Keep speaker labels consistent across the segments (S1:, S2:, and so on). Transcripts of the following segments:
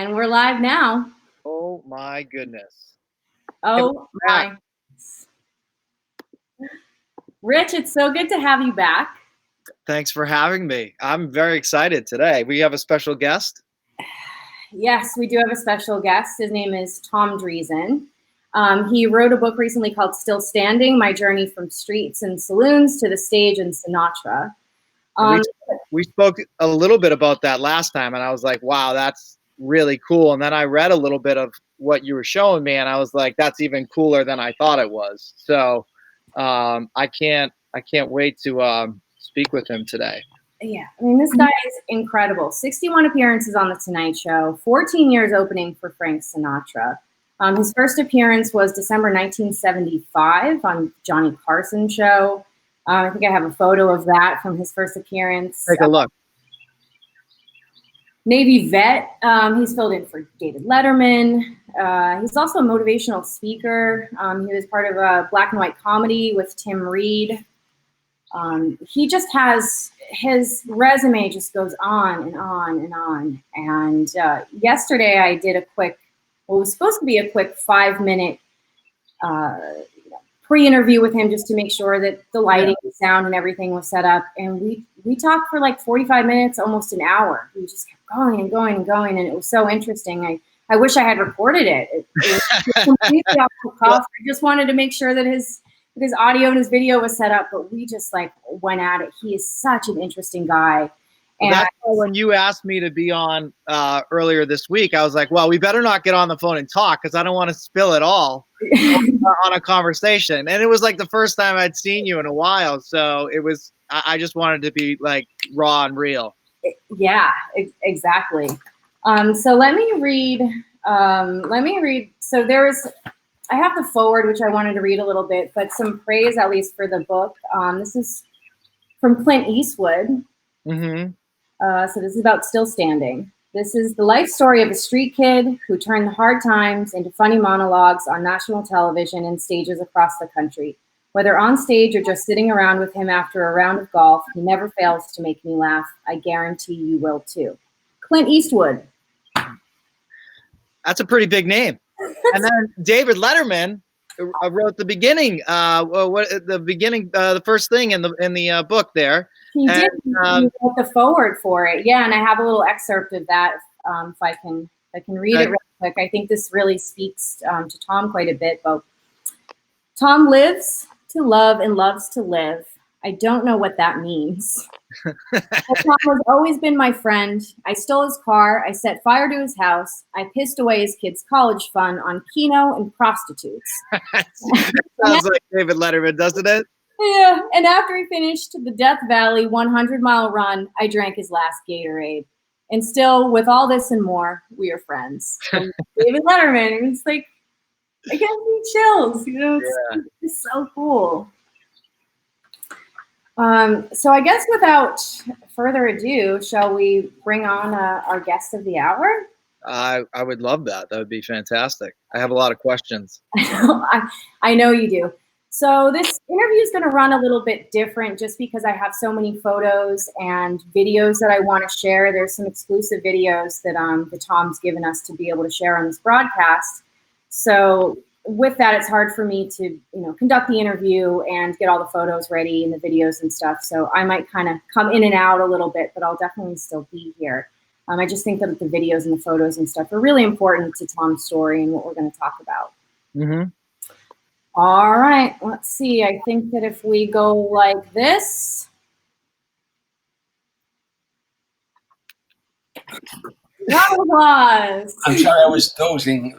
S1: And we're live now.
S2: Oh my goodness.
S1: Oh my. Rich, it's so good to have you back.
S2: Thanks for having me. I'm very excited today. We have a special guest.
S1: Yes, we do have a special guest. His name is Tom Dreesen. He wrote a book recently called Still Standing, My Journey from Streets and Saloons to the Stage in Sinatra.
S2: We spoke a little bit about that last time, and I was like, wow, that's really cool. And then I read a little bit of what you were showing me, and I was like, that's even cooler than I thought it was. So I can't wait to speak with him today.
S1: Yeah, I mean, this guy is incredible. 61 appearances on The Tonight Show, 14 years opening for Frank Sinatra. His first appearance was December 1975 on Johnny Carson's show. I think I have a photo of that from his first appearance.
S2: Take a look.
S1: Navy vet. He's filled in for David Letterman. He's also a motivational speaker. He was part of a black and white comedy with Tim Reed. He just has, his resume just goes on and on and on. And yesterday I did a quick, what was supposed to be a quick 5-minute pre-interview with him just to make sure that the lighting, the sound, and everything was set up. And we talked for like 45 minutes, almost an hour. We just kept going and going and going, and it was so interesting. I wish I had recorded it. It was completely off the cuff. I just wanted to make sure that his audio and his video was set up, but we just like went at it. He is such an interesting guy.
S2: And that's why when you asked me to be on earlier this week, I was like, well, we better not get on the phone and talk because I don't want to spill it all on a conversation. And it was like the first time I'd seen you in a while. So it was, I just wanted to be like raw and real.
S1: Yeah, exactly. So let me read. So I have the forward, which I wanted to read a little bit, but some praise at least for the book. This is from Clint Eastwood.
S2: Mm-hmm.
S1: So this is about Still Standing. This is the life story of a street kid who turned the hard times into funny monologues on national television and stages across the country. Whether on stage or just sitting around with him after a round of golf, he never fails to make me laugh. I guarantee you will too. Clint Eastwood.
S2: That's a pretty big name. And then David Letterman wrote the beginning. The first thing in the book there.
S1: He did. He wrote the forward for it. Yeah, and I have a little excerpt of that. If I can read it real quick. I think this really speaks to Tom quite a bit. But Tom lives to love and loves to live. I don't know what that means. But Tom has always been my friend. I stole his car. I set fire to his house. I pissed away his kids' college fund on Keno and prostitutes.
S2: Sounds like David Letterman, doesn't it?
S1: Yeah, and after he finished the Death Valley 100-mile run, I drank his last Gatorade. And still, with all this and more, we are friends. And David Letterman, it's like, I get these chills, you know, it's so cool. So I guess without further ado, shall we bring on our guest of the hour?
S2: I would love that. That would be fantastic. I have a lot of questions.
S1: I know you do. So this interview is going to run a little bit different just because I have so many photos and videos that I want to share. There's some exclusive videos that Tom's given us to be able to share on this broadcast. So with that, it's hard for me to, conduct the interview and get all the photos ready and the videos and stuff. So I might kind of come in and out a little bit, but I'll definitely still be here. I just think that the videos and the photos and stuff are really important to Tom's story and what we're going to talk about.
S2: Mm-hmm.
S1: All right, let's see. I think that if we go like this. Round of applause.
S3: I'm sorry, I was dozing.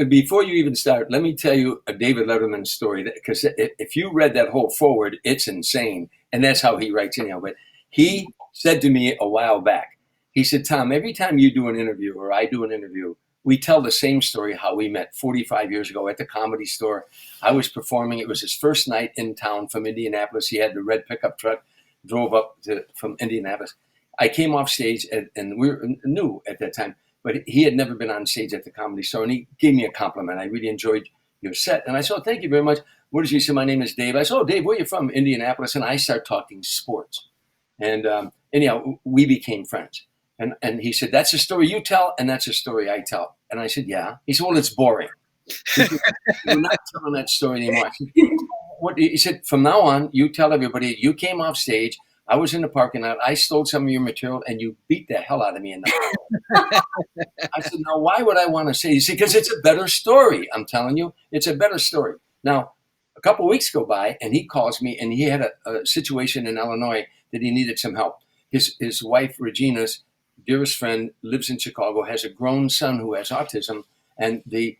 S3: Before you even start, let me tell you a David Letterman story, because if you read that whole forward, it's insane. And that's how he writes anyhow. But he said to me a while back, he said, Tom, every time you do an interview or I do an interview, we tell the same story, how we met 45 years ago at the Comedy Store. I was performing. It was his first night in town from Indianapolis. He had the red pickup truck, drove up from Indianapolis. I came off stage, and we were new at that time, but he had never been on stage at the Comedy Store, and he gave me a compliment. I really enjoyed your set. And I said, thank you very much. What did you say? My name is Dave. I said, oh, Dave, where are you from? Indianapolis. And I start talking sports. And anyhow, we became friends. And he said, that's a story you tell, and that's a story I tell. And I said, yeah. He said, well, it's boring. He said, we're not telling that story anymore. I said, what? He said, from now on, you tell everybody you came off stage. I was in the parking lot. I stole some of your material, and you beat the hell out of me in the parking lot. I said, now, why would I want to say? He said, because it's a better story. I'm telling you, it's a better story. Now, a couple of weeks go by, and he calls me, and he had a situation in Illinois that he needed some help. His wife, Regina's dearest friend, lives in Chicago, has a grown son who has autism, and the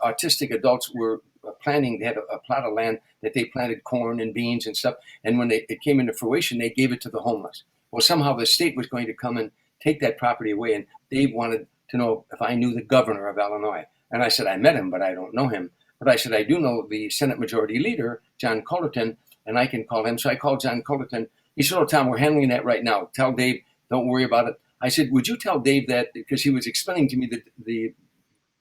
S3: autistic adults were planting. They had a plot of land that they planted corn and beans and stuff, and when it came into fruition, they gave it to the homeless. Well, somehow the state was going to come and take that property away, and Dave wanted to know if I knew the governor of Illinois. And I said, I met him, but I don't know him. But I said, I do know the Senate Majority Leader, John Cullerton, and I can call him. So I called John Cullerton. He said, oh, Tom, we're handling that right now. Tell Dave, don't worry about it. I said, would you tell Dave that, because he was explaining to me the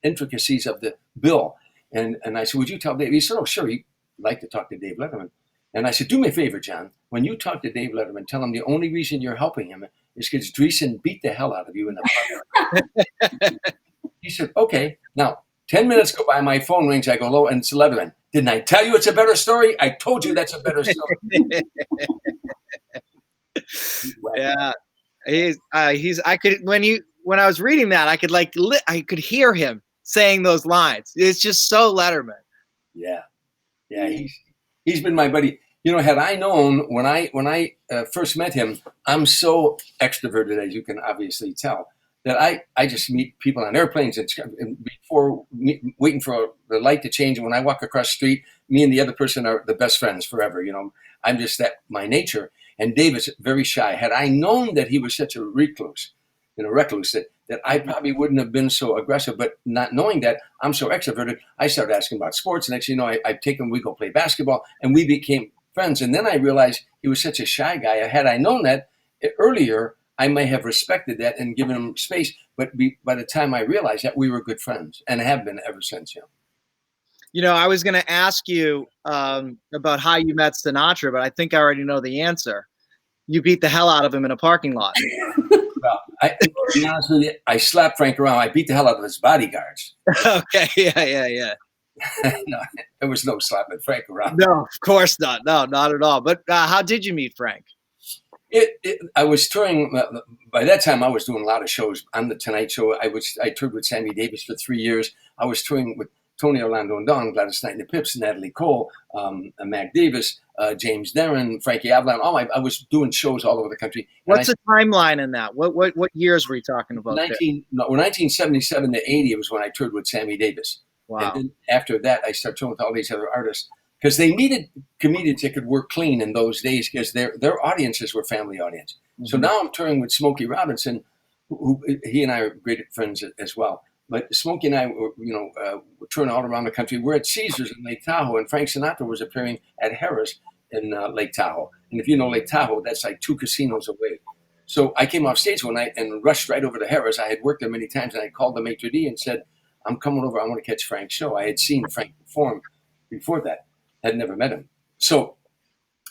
S3: intricacies of the bill. And I said, would you tell Dave? He said, oh, sure. He'd like to talk to Dave Letterman. And I said, do me a favor, John. When you talk to Dave Letterman, tell him the only reason you're helping him is because Dreesen beat the hell out of you in the park. He said, okay. Now, 10 minutes go by, my phone rings, I go low, and it's Letterman. Didn't I tell you it's a better story? I told you that's a better story.
S2: Yeah. I could, when I was reading that, I could I could hear him saying those lines. It's just so Letterman.
S3: Yeah. Yeah. He's been my buddy. You know, had I known when I first met him, I'm so extroverted, as you can obviously tell, that I just meet people on airplanes and before waiting for the light to change. And when I walk across the street, me and the other person are the best friends forever. You know, I'm just my nature. And Dave is very shy. Had I known that he was such a recluse, that I probably wouldn't have been so aggressive. But not knowing that, I'm so extroverted, I started asking about sports. Next thing you know, I take him, we go play basketball, and we became friends. And then I realized he was such a shy guy. Had I known that earlier, I may have respected that and given him space. But by the time I realized that, we were good friends and have been ever since.
S2: You know, I was going to ask you about how you met Sinatra, but I think I already know the answer. You beat the hell out of him in a parking lot.
S3: Well, to be honest with you, I slapped Frank around. I beat the hell out of his bodyguards.
S2: Okay, yeah.
S3: No, there was no slapping Frank around.
S2: No, of course not. No, not at all. But how did you meet Frank?
S3: I was touring. By that time, I was doing a lot of shows on the Tonight Show. I toured with Sammy Davis for 3 years. I was touring with Tony Orlando and Dawn, Gladys Knight and the Pips, Natalie Cole, Mac Davis, James Darren, Frankie Avalon. I was doing shows all over the country.
S2: What's the timeline in that? What years were you talking about?
S3: 1977 to 80 was when I toured with Sammy Davis.
S2: Wow.
S3: And then after that, I started touring with all these other artists because they needed comedians that could work clean in those days because their audiences were family audience. Mm-hmm. So now I'm touring with Smokey Robinson, who he and I are great friends as well. But Smokey and I were, touring all around the country. We're at Caesars in Lake Tahoe, and Frank Sinatra was appearing at Harrah's in Lake Tahoe. And if you know Lake Tahoe, that's like 2 casinos away. So I came off stage one night and rushed right over to Harrah's. I had worked there many times, and I called the maitre d' and said, I'm coming over. I want to catch Frank's show. I had seen Frank perform before that. Had never met him. So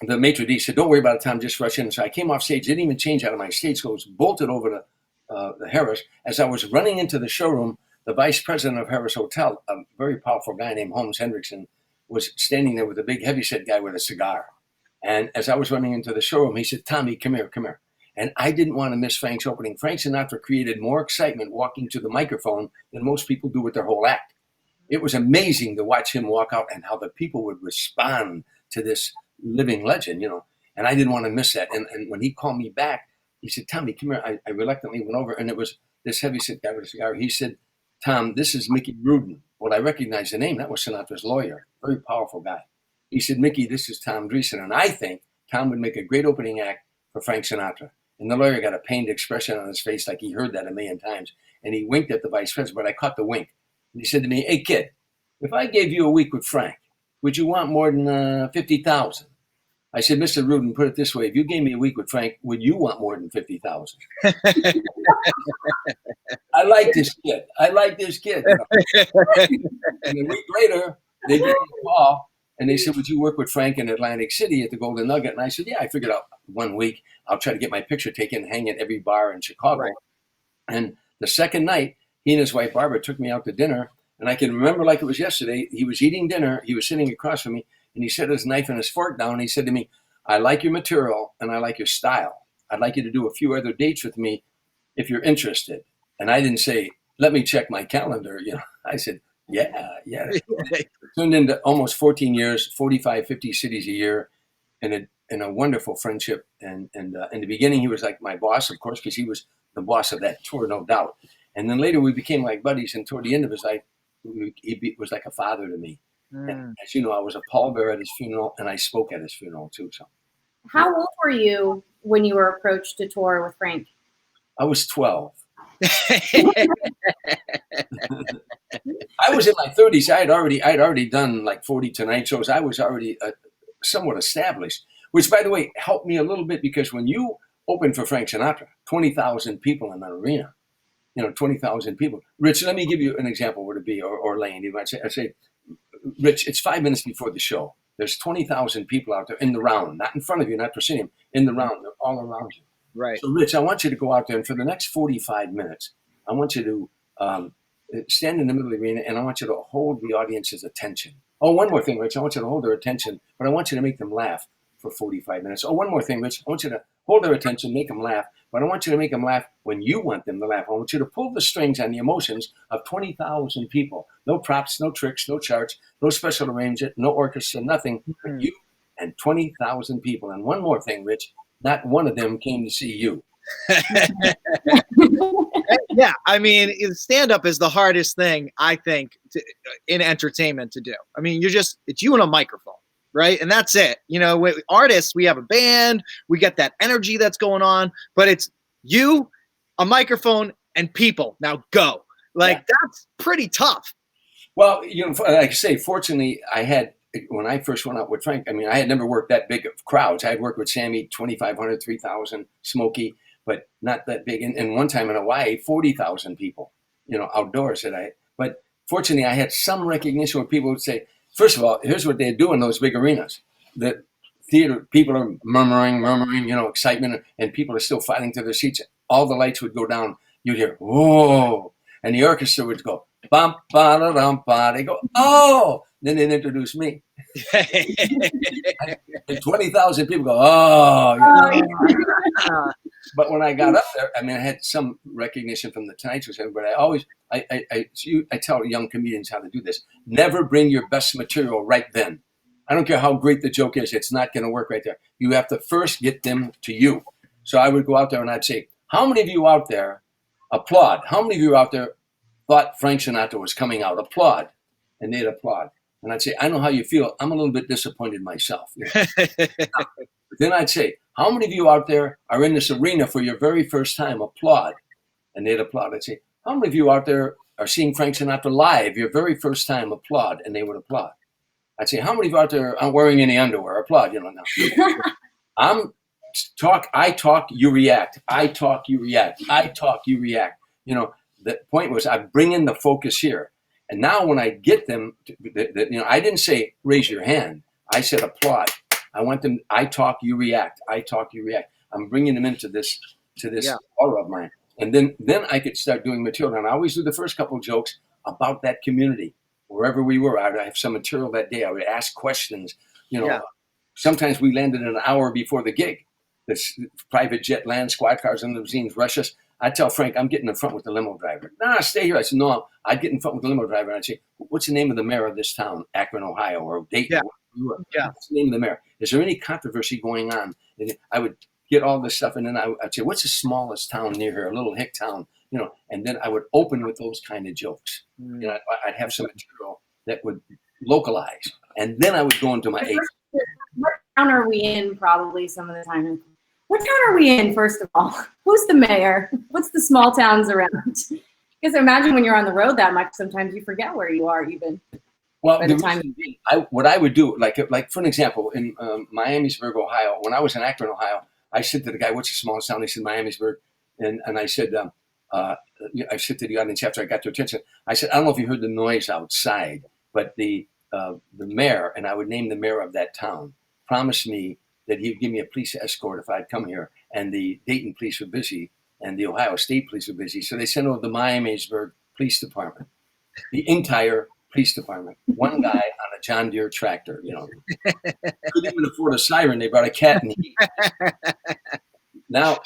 S3: the maitre d' said, don't worry about it, Tom, just rush in. So I came off stage, didn't even change out of my stage clothes, bolted over to the Harrah's. As I was running into the showroom, the vice president of Harrah's Hotel, a very powerful guy named Holmes Hendrickson, was standing there with a big heavyset guy with a cigar. And as I was running into the showroom, he said, Tommy, come here. And I didn't want to miss Frank's opening. Frank Sinatra created more excitement walking to the microphone than most people do with their whole act. It was amazing to watch him walk out and how the people would respond to this living legend, and I didn't want to miss that. And when he called me back, he said, Tommy, come here. I reluctantly went over, and it was this heavyset guy with a cigar. He said, Tom, this is Mickey Rudin. Well, I recognized the name. That was Sinatra's lawyer. Very powerful guy. He said, Mickey, this is Tom Dreesen. And I think Tom would make a great opening act for Frank Sinatra. And the lawyer got a pained expression on his face like he heard that a million times. And he winked at the vice president, but I caught the wink. And he said to me, hey, kid, if I gave you a week with Frank, would you want more than $50,000? I said, Mr. Rudin, put it this way. If you gave me a week with Frank, would you want more than $50,000? I like this kid. And a week later, they gave me a call. And they said, would you work with Frank in Atlantic City at the Golden Nugget? And I said, yeah. I figured out 1 week I'll try to get my picture taken and hang at every bar in Chicago.
S2: Right.
S3: And the second night, he and his wife Barbara took me out to dinner. And I can remember like it was yesterday. He was eating dinner. He was sitting across from me, and he set his knife and his fork down. And he said to me, I like your material and I like your style. I'd like you to do a few other dates with me if you're interested. And I didn't say, let me check my calendar. I said, yeah. It turned into almost 14 years, 45, 50 cities a year, and a wonderful friendship. And in the beginning, he was like my boss, of course, because he was the boss of that tour, no doubt. And then later we became like buddies. And toward the end of his life, he was like a father to me. And as you know, I was a pallbearer at his funeral, and I spoke at his funeral too. So,
S1: how old were you when you were approached to tour with Frank?
S3: I was 12. I was in my 30s. I'd already done like 40 Tonight shows. I was already somewhat established, which, by the way, helped me a little bit, because when you open for Frank Sinatra, 20,000 people in an arena, 20,000 people. Rich, let me give you an example. Would it be, or Lane? I say, Rich, it's 5 minutes before the show. There's 20,000 people out there in the round, not in front of you, not proscenium, in the round. They're all around you.
S2: Right.
S3: So, Rich, I want you to go out there, and for the next 45 minutes, I want you to stand in the middle of the arena, and I want you to hold the audience's attention. Oh, one more thing, Rich. I want you to hold their attention, but I want you to make them laugh for 45 minutes. Oh, one more thing, Rich. I want you to hold their attention, make them laugh, but I want you to make them laugh when you want them to laugh. I want you to pull the strings on the emotions of 20,000 people. No props, no tricks, no charts, no special arrangement, no orchestra, nothing but you and 20,000 people. And one more thing, Rich. Not one of them came to see you.
S2: Yeah, I mean, stand-up is the hardest thing, I think, in entertainment to do. I mean, it's you and a microphone, right? And that's it. Artists, we have a band, we get that energy that's going on, but it's you, a microphone, and people. Now go. That's pretty tough.
S3: Well, like I say, fortunately, when I first went out with Frank, I mean, I had never worked that big of crowds. I had worked with Sammy, 2,500, 3,000, Smokey, but not that big. And one time in Hawaii, 40,000 people, outdoors. But fortunately, I had some recognition where people would say, first of all, here's what they do in those big arenas. The theater, people are murmuring, excitement, and people are still fighting to their seats. All the lights would go down. You'd hear, whoa. And the orchestra would go, bum, ba, da, dum, ba. They go, oh. Then they'd introduce me. And 20,000 people go, oh. But when I got up there, I mean, I had some recognition from the Tonight Show, but I tell young comedians how to do this. Never bring your best material right then. I don't care how great the joke is. It's not going to work right there. You have to first get them to you. So I would go out there and I'd say, how many of you out there applaud? How many of you out there thought Frank Sinatra was coming out? Applaud. And they'd applaud. And I'd say, I know how you feel. I'm a little bit disappointed myself. Then I'd say, how many of you out there are in this arena for your very first time? Applaud. And they'd applaud. I'd say, how many of you out there are seeing Frank Sinatra live your very first time? Applaud. And they would applaud. I'd say, how many of you out there aren't wearing any underwear? Applaud. Now. I talk, you react. I talk, you react. I talk, you react. The point was I bring in the focus here. And now when I get them, I didn't say, raise your hand. I said, applaud. I want them, I talk, you react. I talk, you react. I'm bringing them into this aura of mine. And then I could start doing material. And I always do the first couple of jokes about that community. Wherever we were, I would have some material that day. I would ask questions. Sometimes we landed an hour before the gig. This private jet lands, squad cars and limousines rush us. I'd tell Frank, I'm getting in front with the limo driver. Nah, stay here. I said, no, I'd get in front with the limo driver. And I'd say, what's the name of the mayor of this town? Akron, Ohio, or Dayton.
S2: Yeah.
S3: What's the name of the mayor? Is there any controversy going on? And I would get all this stuff. And then I'd say, what's the smallest town near here? A little hick town, and then I would open with those kind of jokes. I'd have some material that would localize. And then I would go into my
S1: What town are we in probably some of the time? What town are we in, first of all? Who's the mayor? What's the small towns around? Because imagine when you're on the road that much, sometimes you forget where you are even.
S3: Well, what I would do, like for an example, in Miamisburg, Ohio, when I was an actor in Ohio, I said to the guy, what's the smallest town? He said, Miamisburg. And I said, I said to the audience after I got their attention, I said, I don't know if you heard the noise outside, but the the mayor, and I would name the mayor of that town, promised me that he'd give me a police escort if I'd come here. And the Dayton police were busy, and the Ohio State police were busy. So they sent over the Miamisburg Police Department, the entire police department. One guy on a John Deere tractor, couldn't even afford a siren. They brought a cat and heat. Now,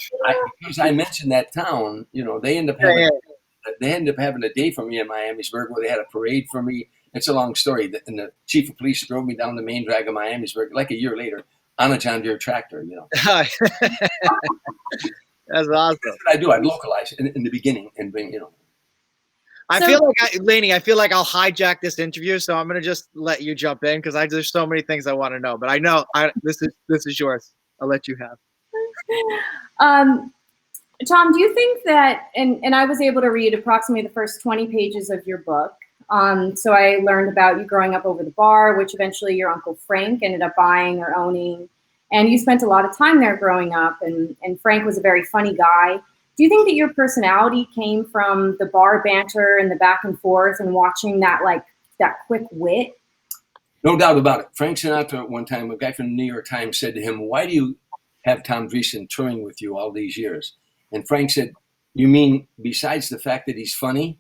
S3: because I mentioned that town, they end up having a day for me in Miamisburg where they had a parade for me. It's a long story. And the chief of police drove me down the main drag of Miamisburg like a year later on a John Deere tractor.
S2: That's awesome.
S3: That's what I do. I'd localize in the beginning and bring,
S2: I feel like, LAYNE, I feel like I'll hijack this interview, so I'm going to just let you jump in because there's so many things I want to know. But I know this is yours. I'll let you have.
S1: Tom, do you think that, and I was able to read approximately the first 20 pages of your book. So I learned about you growing up over the bar, which eventually your Uncle Frank ended up buying or owning. And you spent a lot of time there growing up, and Frank was a very funny guy. Do you think that your personality came from the bar banter and the back and forth and watching that quick wit?
S3: No doubt about it. Frank Sinatra, one time, a guy from the New York Times said to him, "Why do you have Tom Dreesen touring with you all these years?" And Frank said, "You mean besides the fact that he's funny?"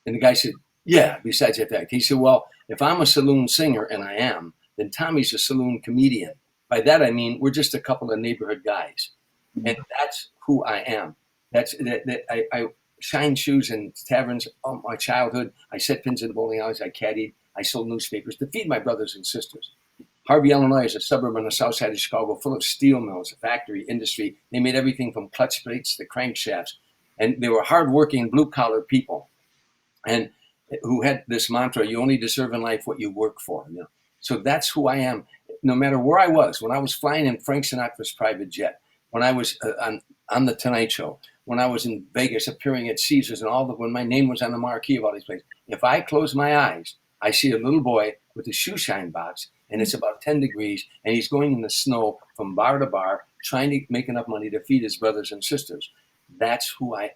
S3: And the guy said, "Yeah, besides that fact." He said, "Well, if I'm a saloon singer, and I am, then Tommy's a saloon comedian. By that I mean we're just a couple of neighborhood guys. And that's who I am. I shine shoes in taverns all my childhood. I set pins in bowling alleys. I caddied. I sold newspapers to feed my brothers and sisters. Harvey, Illinois is a suburb on the south side of Chicago full of steel mills, factory, industry. They made everything from clutch plates to crankshafts. And they were hardworking, blue-collar people and who had this mantra, you only deserve in life what you work for. So that's who I am. No matter where I was, when I was flying in Frank Sinatra's private jet, when I was on The Tonight Show, when I was in Vegas appearing at Caesars and when my name was on the marquee of all these places, if I close my eyes, I see a little boy with a shoe shine box, and it's about 10 degrees, and he's going in the snow from bar to bar, trying to make enough money to feed his brothers and sisters. That's I'm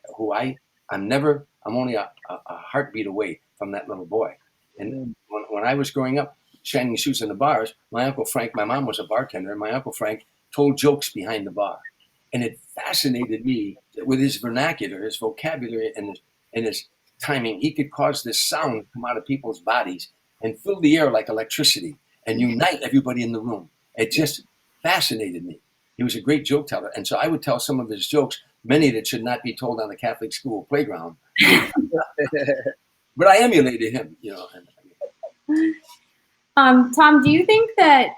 S3: only a heartbeat away from that little boy. And when I was growing up, shining shoes in the bars, my Uncle Frank, my mom was a bartender, and my Uncle Frank told jokes behind the bar. And it fascinated me that with his vernacular, his vocabulary, and his timing, he could cause this sound to come out of people's bodies and fill the air like electricity and unite everybody in the room. It just fascinated me. He was a great joke teller. And so I would tell some of his jokes, many that should not be told on the Catholic school playground. But I emulated him,
S1: Tom, do you think that,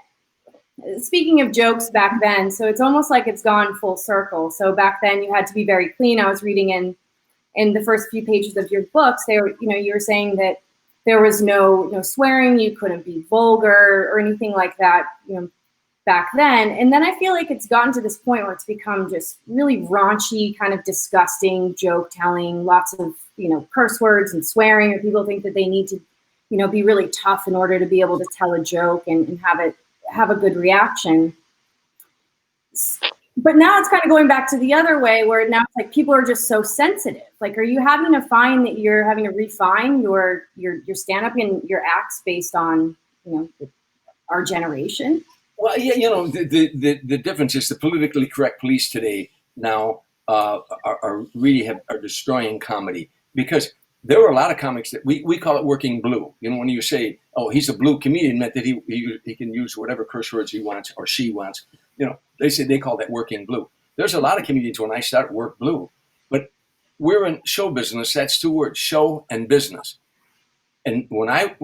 S1: speaking of jokes back then, so it's almost like it's gone full circle. So back then you had to be very clean. I was reading in the first few pages of your books, you were saying that there was no swearing, you couldn't be vulgar or anything like that, back then. And then I feel like it's gotten to this point where it's become just really raunchy, kind of disgusting joke telling, lots of, curse words and swearing, or people think that they need to, be really tough in order to be able to tell a joke and have a good reaction. But now it's kind of going back to the other way, where now it's like people are just so sensitive. Like, are you having to find that you're having to refine your stand-up and your acts based on, our generation?
S3: Well, yeah, the difference is the politically correct police today now are destroying comedy, because there were a lot of comics that we call it working blue. When you say, "Oh, he's a blue comedian," meant that he can use whatever curse words he wants or she wants. They call that working blue. There's a lot of comedians when I start work blue, but we're in show business. That's two words: show and business. And when I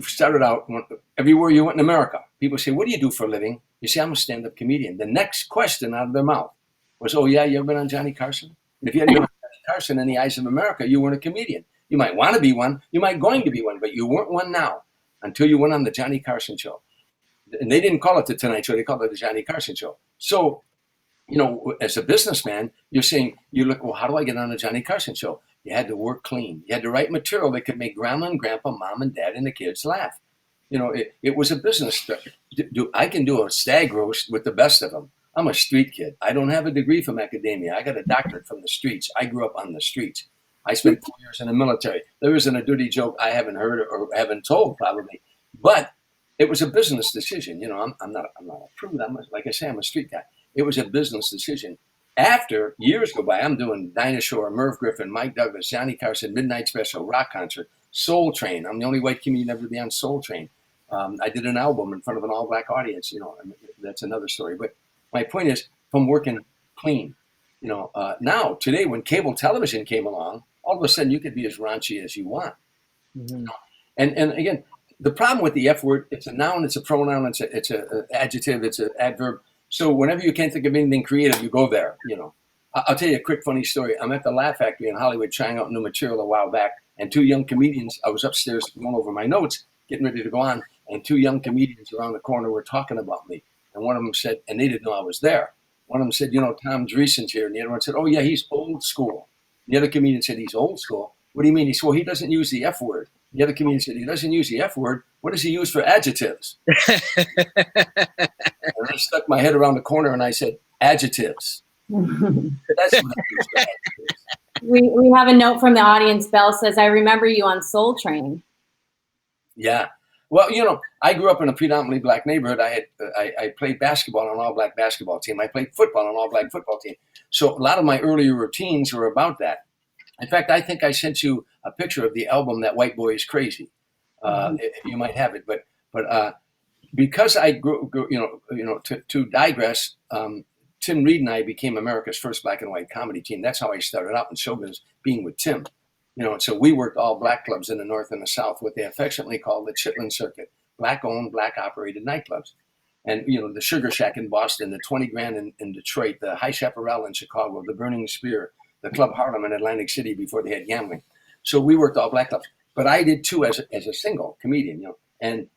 S3: started out, everywhere you went in America, people say, "What do you do for a living?" You say, "I'm a stand-up comedian." The next question out of their mouth was, "Oh yeah, you ever been on Johnny Carson?" And if you hadn't been on Johnny Carson in the eyes of America, you weren't a comedian. You might want to be one, you might going to be one, but you weren't one now until you went on the Johnny Carson show. And they didn't call it the Tonight Show; they called it the Johnny Carson show. So, as a businessman, you're saying, well, how do I get on the Johnny Carson show? You had to work clean. You had to write material that could make grandma and grandpa, mom and dad, and the kids laugh. It was a business. I can do a stag roast with the best of them. I'm a street kid. I don't have a degree from academia. I got a doctorate from the streets. I grew up on the streets. I spent 4 years in the military. There isn't a dirty joke I haven't heard or haven't told, probably. But it was a business decision. You know, I'm not a prude. Like I say, I'm a street guy. It was a business decision. After years go by, I'm doing Dinah Shore, Merv Griffin, Mike Douglas, Johnny Carson, Midnight Special, Rock Concert, Soul Train. I'm the only white comedian ever to be on Soul Train. I did an album in front of an all-black audience. You know, I mean, that's another story. But my point is, from working clean, you know, now today when cable television came along, all of a sudden you could be as raunchy as you want.
S2: Mm-hmm.
S3: You know? And again, the problem with the F word, it's a noun, it's a pronoun, it's a adjective, it's an adverb. So whenever you can't think of anything creative, you go there. You know, I'll tell you a quick funny story. I'm at the Laugh Factory in Hollywood trying out new material a while back, and two young comedians. I was upstairs going over my notes, getting ready to go on, and two young comedians around the corner were talking about me. And one of them said, and they didn't know I was there. One of them said, you know, Tom Dreesen's here, and the other one said, oh yeah, he's old school. The other comedian said, he's old school. What do you mean? He said, well, he doesn't use the F word. The other comedian said, he doesn't use the F word. What does he use for adjectives? And I stuck my head around the corner and I said, adjectives. That's what I use for adjectives.
S1: We have a note from the audience. Belle says, I remember you on Soul Train.
S3: Yeah. Well, you know, I grew up in a predominantly black neighborhood. I played basketball on an all-black basketball team. I played football on an all-black football team. So a lot of my earlier routines were about that. In fact, I think I sent you a picture of the album That White Boy Is Crazy. You might have it, but because I grew to digress, Tim Reed and I became America's first black and white comedy team. That's how I started out in showbiz, being with Tim. You know, so we worked all black clubs in the North and the South, what they affectionately call the Chitlin Circuit, black-owned, black-operated nightclubs. And, you know, the Sugar Shack in Boston, the 20 Grand in Detroit, the High Chaparral in Chicago, the Burning Spear, the Club Harlem in Atlantic City before they had gambling. So we worked all black clubs. But I did too as a single comedian, you know. And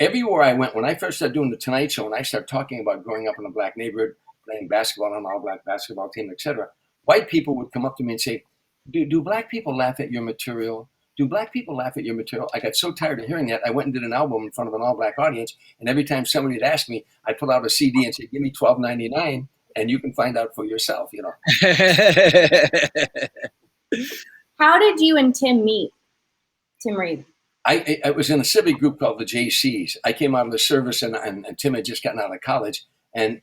S3: everywhere I went, when I first started doing the Tonight Show and I started talking about growing up in a black neighborhood, playing basketball on an all-black basketball team, etc., white people would come up to me and say, do black people laugh at your material? Do black people laugh at your material? I got so tired of hearing that, I went and did an album in front of an all-black audience, and every time somebody would ask me, I'd pull out a CD and say, give me $12.99, and you can find out for yourself, you know.
S1: How did you and Tim meet? Tim Reed.
S3: I was in a civic group called the JCs. I came out of the service, and Tim had just gotten out of college, and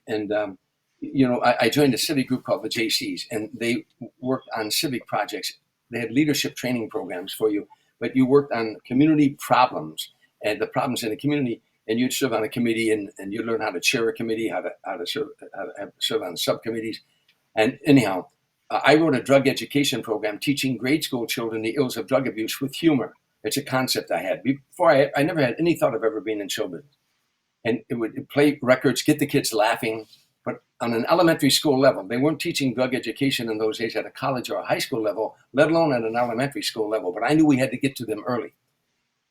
S3: you know, I joined a civic group called the JCs, and they worked on civic projects. They had leadership training programs for you, but you worked on community problems and the problems in the community, and you'd serve on a committee, and you'd learn how to chair a committee, how to serve on subcommittees. And anyhow, I wrote a drug education program teaching grade school children the ills of drug abuse with humor. It's a concept I had. Before I never had any thought of ever being in show business. And it would play records, get the kids laughing. But on an elementary school level, they weren't teaching drug education in those days at a college or a high school level, let alone at an elementary school level. But I knew we had to get to them early.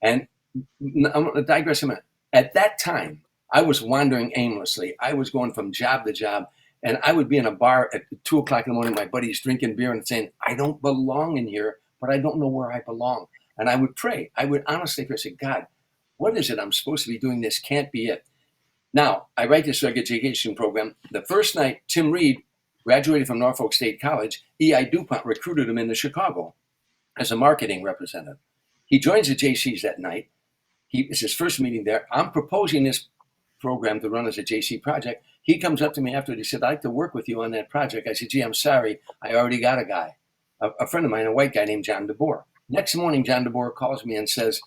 S3: And I'm going to digress a minute. At that time, I was wandering aimlessly. I was going from job to job. And I would be in a bar at 2 o'clock in the morning, my buddies drinking beer and saying, I don't belong in here, but I don't know where I belong. And I would pray. I would honestly pray, say, God, what is it I'm supposed to be doing? This can't be it. Now, I write this drug education program. The first night, Tim Reed graduated from Norfolk State College. E.I. DuPont recruited him into Chicago as a marketing representative. He joins the JCs that night. It's his first meeting there. I'm proposing this program to run as a JC project. He comes up to me after. He said, I'd like to work with you on that project. I said, gee, I'm sorry. I already got a guy, a friend of mine, a white guy named John DeBoer. Next morning, John DeBoer calls me and says,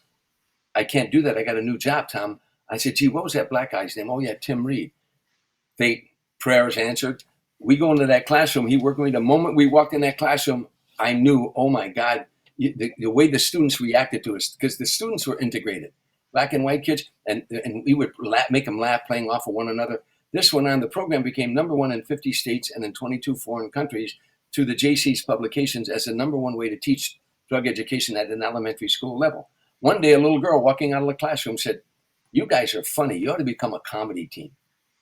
S3: I can't do that. I got a new job, Tom. I said, gee, what was that black guy's name? Oh, yeah, Tim Reed. Fate, prayers answered. We go into that classroom. He worked with me. The moment we walked in that classroom, I knew, oh, my God, the way the students reacted to us, because the students were integrated, black and white kids, and we would make them laugh playing off of one another. This went on. The program became #1 in 50 states and in 22 foreign countries to the JC's publications as the #1 way to teach drug education at an elementary school level. One day, a little girl walking out of the classroom said, you guys are funny. You ought to become a comedy team.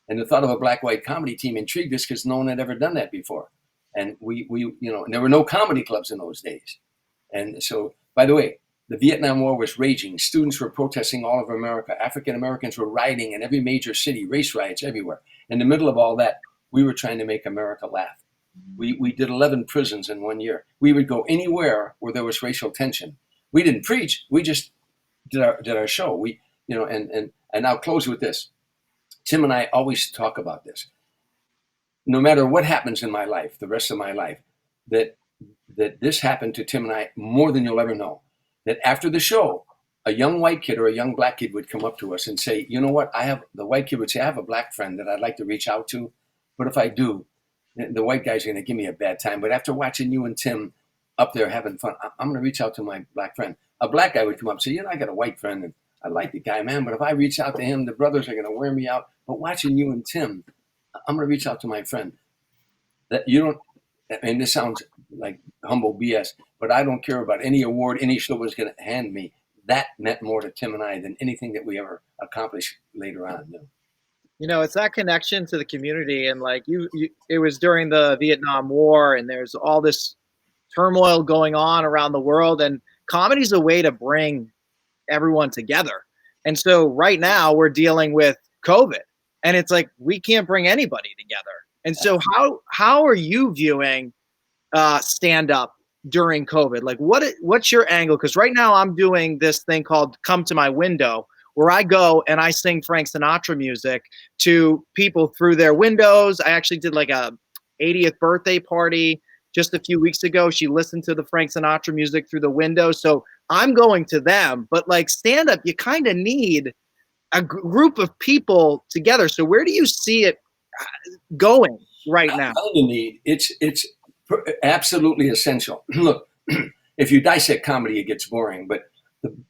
S3: And the thought of a black-white comedy team intrigued us because no one had ever done that before. And we and there were no comedy clubs in those days. And so, by the way, the Vietnam War was raging. Students were protesting all over America. African Americans were rioting in every major city, race riots everywhere. In the middle of all that, we were trying to make America laugh. We did 11 prisons in 1 year. We would go anywhere where there was racial tension. We didn't preach. We just did our show. you know, and I'll close with this. Tim and I always talk about this. No matter what happens in my life, the rest of my life, that this happened to Tim and I more than you'll ever know. That after the show, a young white kid or a young black kid would come up to us and say, you know what, the white kid would say, I have a black friend that I'd like to reach out to, but if I do, the white guy's going to give me a bad time. But after watching you and Tim up there having fun, I'm going to reach out to my black friend. A black guy would come up and say, you know, I got a white friend and I like the guy, man, but if I reach out to him, the brothers are going to wear me out. But watching you and Tim, I'm going to reach out to my friend. That you don't, I mean, this sounds like humble BS, but I don't care about any award any show was going to hand me. That meant more to Tim and I than anything that we ever accomplished later on.
S2: You know, it's that connection to the community. And like it was during the Vietnam War, and there's all this turmoil going on around the world, and comedy is a way to bring everyone together. And so right now we're dealing with COVID, and it's like we can't bring anybody together. And so how are you viewing stand up during COVID? Like what's your angle? Because right now I'm doing this thing called Come to My Window, where I go and I sing Frank Sinatra music to people through their windows. I actually did like a 80th birthday party just a few weeks ago. She listened to the Frank Sinatra music through the window. So I'm going to them. But like stand up, you kind of need a group of people together. So where do you see it going right now?
S3: It's absolutely essential. Look, if you dissect comedy, it gets boring. But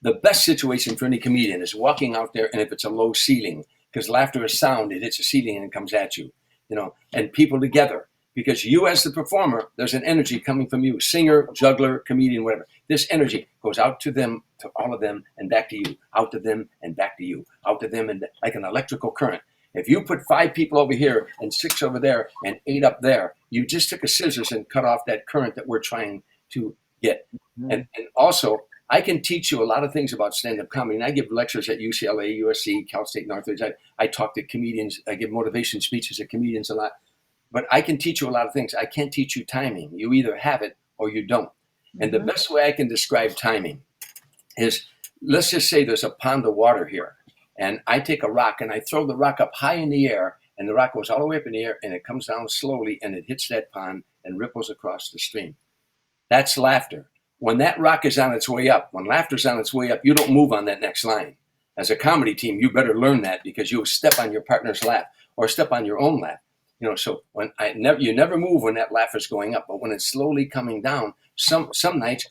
S3: the best situation for any comedian is walking out there, and if it's a low ceiling, because laughter is sound, it hits a ceiling and it comes at you, you know, and people together. Because you as the performer, there's an energy coming from you, singer, juggler, comedian, whatever. This energy goes out to them, to all of them, and back to you, out to them and back to you, out to them, and like an electrical current. If you put 5 people over here and 6 over there and 8 up there, you just took a scissors and cut off that current that we're trying to get. Mm-hmm. And also, I can teach you a lot of things about stand-up comedy. And I give lectures at UCLA, USC, Cal State Northridge. I talk to comedians. I give motivation speeches to comedians a lot. But I can teach you a lot of things. I can't teach you timing. You either have it or you don't. And the best way I can describe timing is, let's just say there's a pond of water here. And I take a rock and I throw the rock up high in the air, and the rock goes all the way up in the air, and it comes down slowly, and it hits that pond and ripples across the stream. That's laughter. When that rock is on its way up, when laughter's on its way up, you don't move on that next line. As a comedy team, you better learn that, because you'll step on your partner's laugh or step on your own laugh. You know, so you never move when that laugh is going up, but when it's slowly coming down, some nights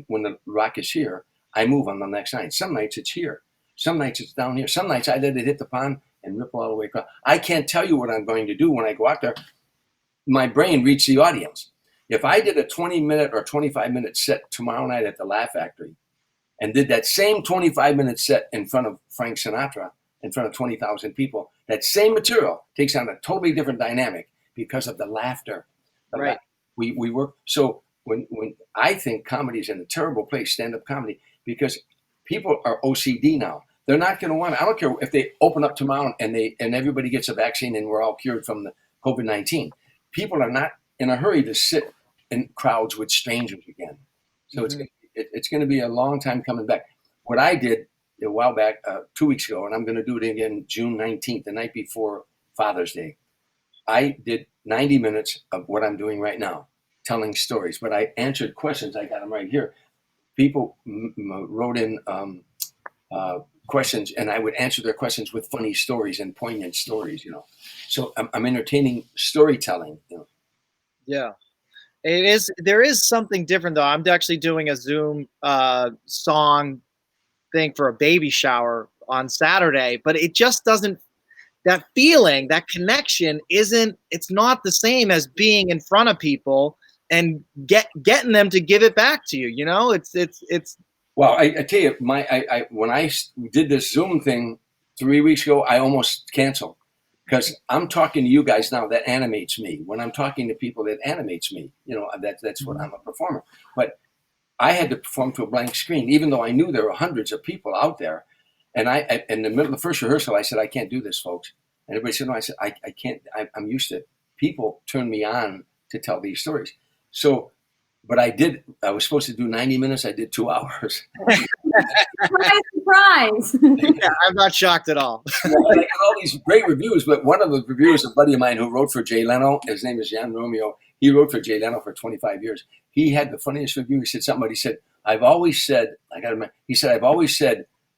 S3: when the rock is here, I move on the next line. Some nights it's here. Some nights it's down here. Some nights I let it hit the pond and ripple all the way across. I can't tell you what I'm going to do when I go out there. My brain reads the audience. If I did a 20-minute or 25-minute set tomorrow night at the Laugh Factory and did that same 25-minute set in front of Frank Sinatra, in front of 20,000 people, that same material takes on a totally different dynamic because of the laughter.
S2: Right.
S3: We work. So when I think comedy is in a terrible place, stand-up comedy, because people are OCD now. They're not going to want to. I don't care if they open up tomorrow and everybody gets a vaccine and we're all cured from the COVID-19. People are not in a hurry to sit in crowds with strangers again. So it's going to be a long time coming back. What I did a while back, 2 weeks ago, and I'm going to do it again June 19th, the night before Father's Day. I did 90 minutes of what I'm doing right now, telling stories, but I answered questions. I got them right here. People wrote in questions, and I would answer their questions with funny stories and poignant stories, you know. So I'm entertaining storytelling, you know.
S2: Yeah. There is something different, though. I'm actually doing a Zoom song thing for a baby shower on Saturday, but it just doesn't, that feeling, that connection it's not the same as being in front of people and getting them to give it back to you. You know, it's.
S3: Well, I tell you, when I did this Zoom thing 3 weeks ago, I almost canceled, because I'm talking to you guys now. That animates me. When I'm talking to people, that animates me. You know, that's what I'm a performer. But I had to perform to a blank screen, even though I knew there were hundreds of people out there. And I in the middle of the first rehearsal, I said, I can't do this, folks. And everybody said, no. I said, I can't. I'm used to it. People turn me on to tell these stories. So but I was supposed to do 90 minutes. I did 2 hours.
S1: Surprise.
S2: Yeah, I'm not shocked at all.
S3: Yeah, and I got all these great reviews, but one of the reviewers, a buddy of mine who wrote for Jay Leno, his name is Jan Romeo. He wrote for Jay Leno for 25 years. He had the funniest review. He said something, but he said, I've always said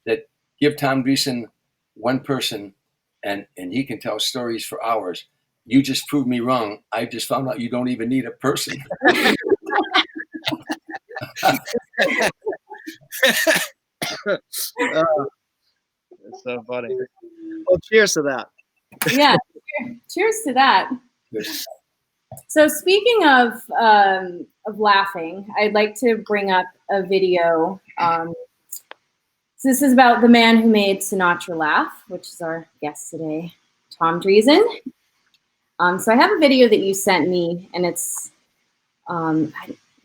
S3: that give Tom Dreesen one person and he can tell stories for hours. You just proved me wrong. I just found out you don't even need a person.
S2: It's so funny. Well, cheers to that.
S1: Yeah, cheers to that. So speaking of laughing, I'd like to bring up a video. So this is about the man who made Sinatra laugh, which is our guest today, Tom Dreesen. So I have a video that you sent me, and it's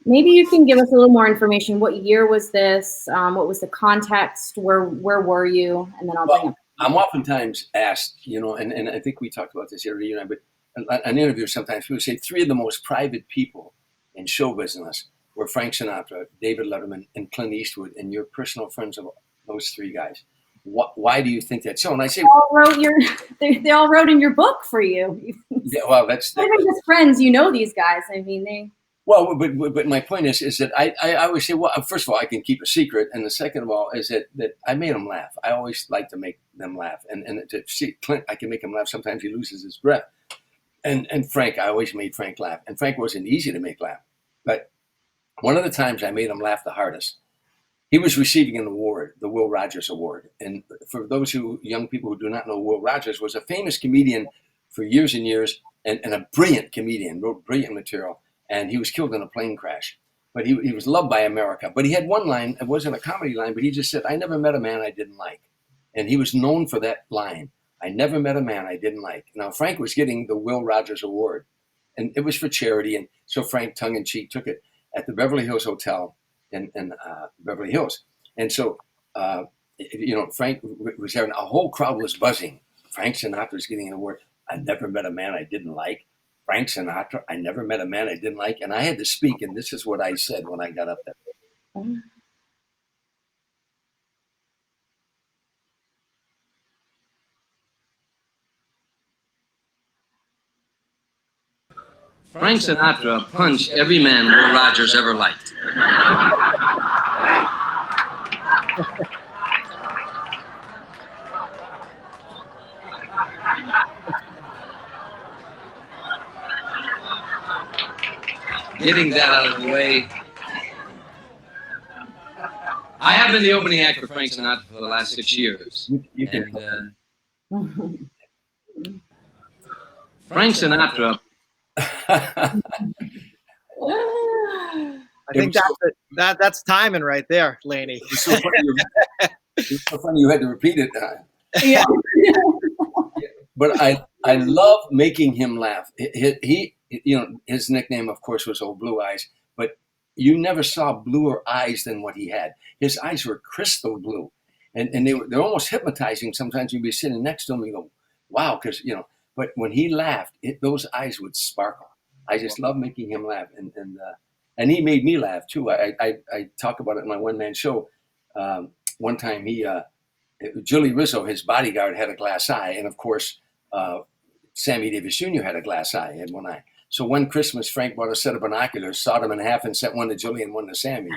S1: maybe you can give us a little more information. What year was this? What was the context? Where were you? And then I'll bring up.
S3: I'm oftentimes asked, and I think we talked about this here, but an interview sometimes people say 3 of the most private people in show business were Frank Sinatra, David Letterman, and Clint Eastwood, and you're personal friends of those 3 guys. Why do you think that's so? And I say,
S1: they all wrote in your book for you.
S3: Yeah, well, that's
S1: just friends. You know these guys. I mean, they.
S3: Well, but my point is that I always say, well, first of all, I can keep a secret, and the second of all is that I made them laugh. I always like to make them laugh, and to see Clint, I can make him laugh. Sometimes he loses his breath, and Frank, I always made Frank laugh, and Frank wasn't easy to make laugh, but one of the times I made him laugh the hardest, he was receiving an award, the Will Rogers Award, and for those young people who do not know, Will Rogers was a famous comedian for years and years, and a brilliant comedian, wrote brilliant material. And he was killed in a plane crash. But he was loved by America. But he had one line, it wasn't a comedy line, but he just said, I never met a man I didn't like. And he was known for that line. I never met a man I didn't like. Now, Frank was getting the Will Rogers Award. And it was for charity. And so Frank, tongue-in-cheek, took it at the Beverly Hills Hotel in Beverly Hills. And so, Frank was there, and a whole crowd was buzzing. Frank Sinatra was getting an award. I never met a man I didn't like. Frank Sinatra, I never met a man I didn't like. And I had to speak, and this is what I said when I got up there.
S4: Frank Sinatra punched every man Will Rogers ever liked. Getting that out of the way. I have been the opening act for Frank Sinatra for the last 6 years. Frank Sinatra.
S2: I think that's timing right there, Layney.
S3: It's so funny you had to repeat it.
S1: Yeah.
S3: But I love making him laugh. He his nickname, of course, was Old Blue Eyes, but you never saw bluer eyes than what he had. His eyes were crystal blue, and they're almost hypnotizing. Sometimes you'd be sitting next to him and you go, wow, because, but when he laughed, those eyes would sparkle. I just love making him laugh, and he made me laugh too. I talk about it in my one-man show. One time Julie Rizzo, his bodyguard, had a glass eye, and of course, Sammy Davis Jr. had a glass eye, had one eye. So one Christmas, Frank bought a set of binoculars, sawed them in half, and sent one to Julie and one to Sammy.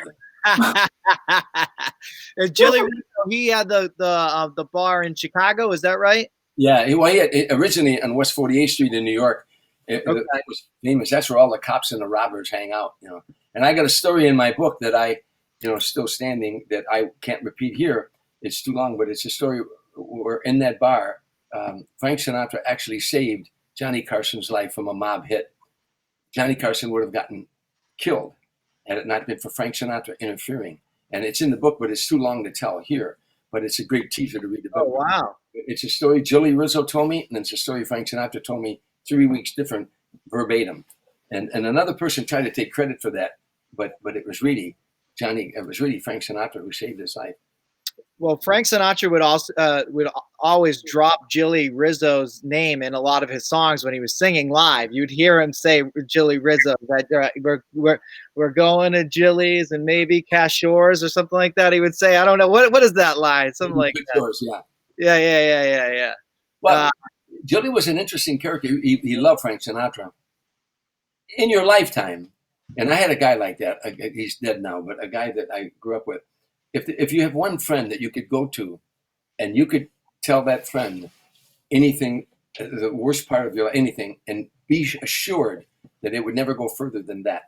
S2: Julie Rizzo, he had the bar in Chicago, is that right?
S3: Yeah, he had originally on West 48th Street in New York. It was famous. That's where all the cops and the robbers hang out, And I got a story in my book that I, still standing, that I can't repeat here. It's too long, but it's a story where in that bar, Frank Sinatra actually saved Johnny Carson's life from a mob hit. Johnny Carson would have gotten killed had it not been for Frank Sinatra interfering. And it's in the book, but it's too long to tell here. But it's a great teaser to read the book.
S2: Oh, wow.
S3: It's a story Julie Rizzo told me, and it's a story Frank Sinatra told me 3 weeks different, verbatim. And another person tried to take credit for that, but it was really Frank Sinatra who saved his life.
S2: Well, Frank Sinatra would always drop Jilly Rizzo's name in a lot of his songs when he was singing live. You'd hear him say Jilly Rizzo, that we're going to Jilly's and maybe Cashores or something like that. He would say, I don't know what is that line, something like that.
S3: Yours, yeah.
S2: Yeah.
S3: Well, Jilly was an interesting character. He loved Frank Sinatra. In your lifetime, and I had a guy like that. He's dead now, but a guy that I grew up with. If you have one friend that you could go to, and you could tell that friend anything, the worst part of your life, anything, and be assured that it would never go further than that,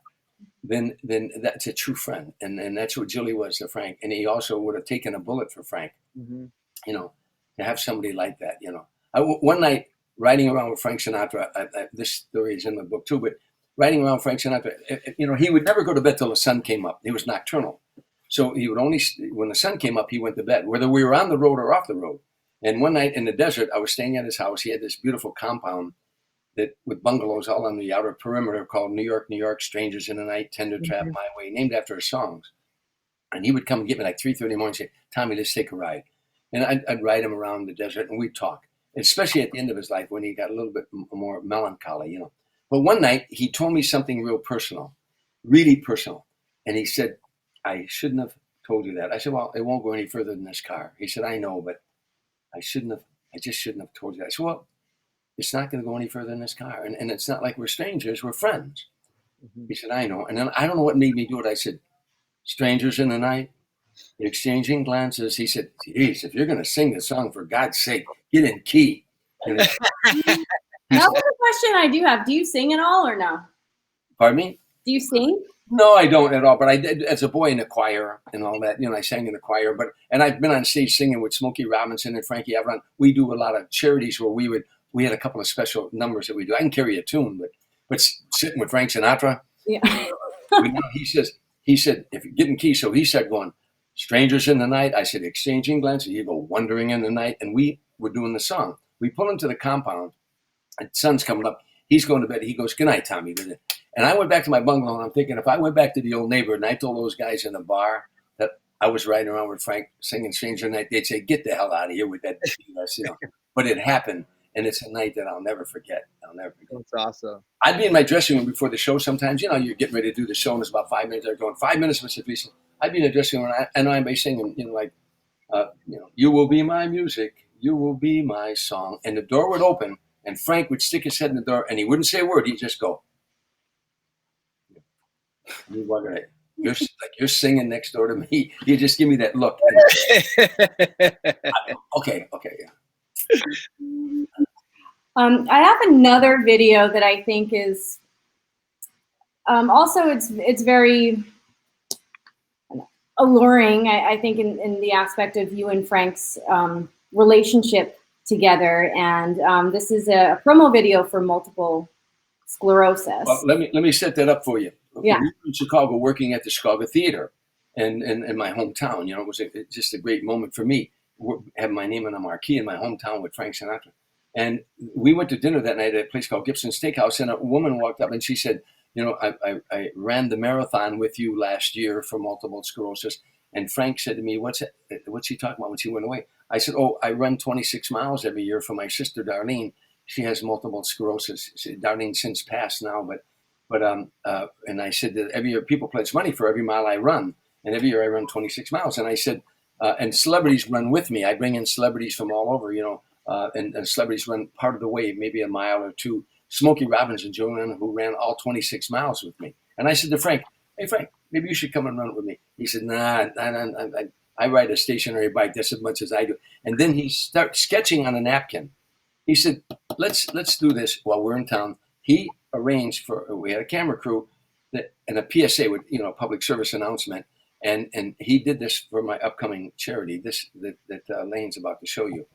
S3: then that's a true friend, and that's what Jilly was to Frank. And he also would have taken a bullet for Frank.
S2: Mm-hmm.
S3: You know, to have somebody like that. You know, one night riding around with Frank Sinatra. This story is in the book too, but riding around Frank Sinatra, you know, he would never go to bed till the sun came up. He was nocturnal. So he would only, when the sun came up, he went to bed, whether we were on the road or off the road. And one night in the desert, I was staying at his house. He had this beautiful compound that with bungalows all on the outer perimeter called New York, New York, Strangers in the Night, Tender Trap Highway, named after his songs. And he would come and get me like 3:30 in the morning and say, Tommy, let's take a ride. And I'd ride him around the desert and we'd talk, especially at the end of his life when he got a little bit more melancholy, you know. But one night he told me something real personal, really personal. And he said, I shouldn't have told you that. I said, well, it won't go any further than this car. He said, I know, but I just shouldn't have told you that. I said, well, it's not going to go any further than this car. And it's not like we're strangers, we're friends. Mm-hmm. He said, I know. And then I don't know what made me do it. I said, strangers in the night, exchanging glances. He said, geez, if you're going to sing the song, for God's sake, get in key.
S1: That was a question I do have. Do you sing at all or no?
S3: Pardon me?
S1: Do you sing?
S3: No, I don't at all. But I did as a boy in the choir and all that. You know, I sang in the choir. And I've been on stage singing with Smokey Robinson and Frankie Avalon. We do a lot of charities where we had a couple of special numbers that we do. I can carry a tune, but sitting with Frank Sinatra.
S1: Yeah.
S3: You know, he said, if you get in key. So he said, going, strangers in the night. I said, exchanging glances. You go wandering in the night. And we were doing the song. We pull into the compound. And the sun's coming up. He's going to bed. He goes, good night, Tommy. And I went back to my bungalow, and I'm thinking, if I went back to the old neighborhood and I told those guys in the bar that I was riding around with Frank singing Stranger Night, they'd say, get the hell out of here with that. You know. But it happened, and it's a night that I'll never forget.
S2: That's awesome.
S3: I'd be in my dressing room before the show sometimes. You know, you're getting ready to do the show, and it's about 5 minutes. They're going, 5 minutes, Mr. Dreesen. I'd be in the dressing room, and I'd be singing, you know, like, you know, you will be my music, you will be my song. And the door would open, and Frank would stick his head in the door, and he wouldn't say a word. He'd just go. You're singing next door to me. You just give me that look. Okay, yeah.
S1: I have another video that I think is also it's very alluring. I think in the aspect of you and Frank's relationship together, and this is a promo video for multiple sclerosis.
S3: Well, let me set that up for you. Okay,
S1: yeah.
S3: We were in Chicago working at the Chicago Theater and in my hometown. You know, it was just a great moment for me. Have my name on a marquee in my hometown with Frank Sinatra. And we went to dinner that night at a place called Gibson Steakhouse, and a woman walked up and she said, you know, I ran the marathon with you last year for multiple sclerosis. And Frank said to me, what's she talking about when she went away? I said, oh, I run 26 miles every year for my sister, Darlene. She has multiple sclerosis. Darlene's since passed now, but and I said that every year people pledge money for every mile I run. And every year I run 26 miles. And I said, and celebrities run with me. I bring in celebrities from all over, you know, and celebrities run part of the way, maybe a mile or two. Smokey Robinson, Joanne, who ran all 26 miles with me. And I said to Frank, hey, Frank, maybe you should come and run with me. He said, nah, I ride a stationary bike. That's as much as I do. And then he starts sketching on a napkin. He said, let's do this while we're in town. He arranged we had a camera crew and a PSA with, you know, public service announcement. And he did this for my upcoming charity, that Layne's about to show you.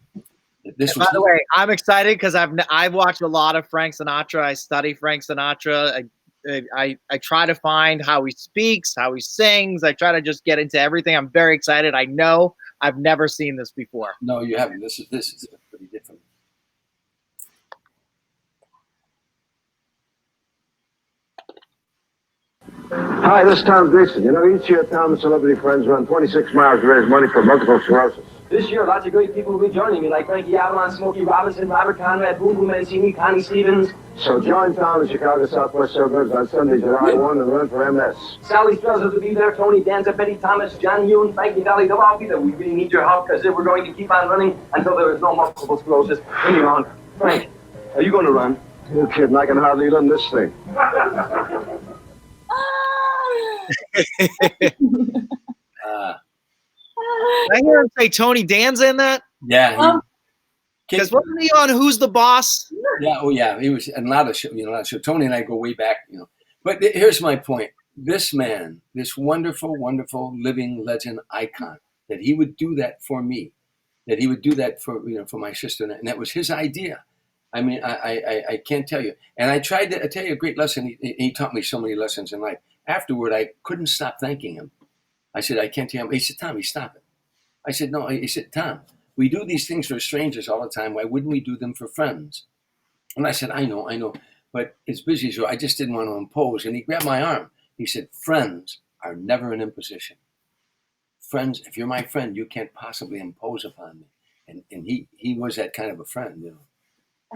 S2: By the way, I'm excited because I've watched a lot of Frank Sinatra. I study Frank Sinatra. I try to find how he speaks, how he sings. I try to just get into everything. I'm very excited. I know I've never seen this before.
S3: No, you haven't. This is pretty different.
S5: Hi, this is Tom Dreesen. You know, each year Tom and celebrity friends run 26 miles to raise money for multiple sclerosis.
S6: This year, lots of great people will be joining me, like Frankie Avalon, Smokey Robinson, Robert Conrad, Boom Boom Mancini, Connie Stevens.
S5: So join Tom in Chicago Southwest suburbs on Sunday, July 1 and run for MS.
S6: Sally Struzzles will be there, Tony Danza, Betty Thomas, John Yoon, Frankie Valley, they'll all be there. We really need your help because we're going to keep on running until there is no multiple sclerosis any longer. Frank, are you going to run?
S5: You kidding? I can hardly run this thing.
S2: I hear him say Tony Danza in that.
S3: Yeah.
S2: Because wasn't he on Who's the Boss?
S3: Yeah. Oh, yeah. He was in a lot of shows. You know, so Tony and I go way back. You know, but here's my point. This man, this wonderful, wonderful living legend icon, that he would do that for me, that he would do that for for my sister, and that was his idea. I mean, I can't tell you. And I tried to tell you a great lesson. He taught me so many lessons in life. Afterward, I couldn't stop thanking him. I said, I can't tell him. He said, Tommy, stop it. I said, no. He said, Tom, we do these things for strangers all the time. Why wouldn't we do them for friends? And I said, I know. But as busy as you are, I just didn't want to impose. And he grabbed my arm. He said, friends are never an imposition. Friends, if you're my friend, you can't possibly impose upon me. And he was that kind of a friend, you know.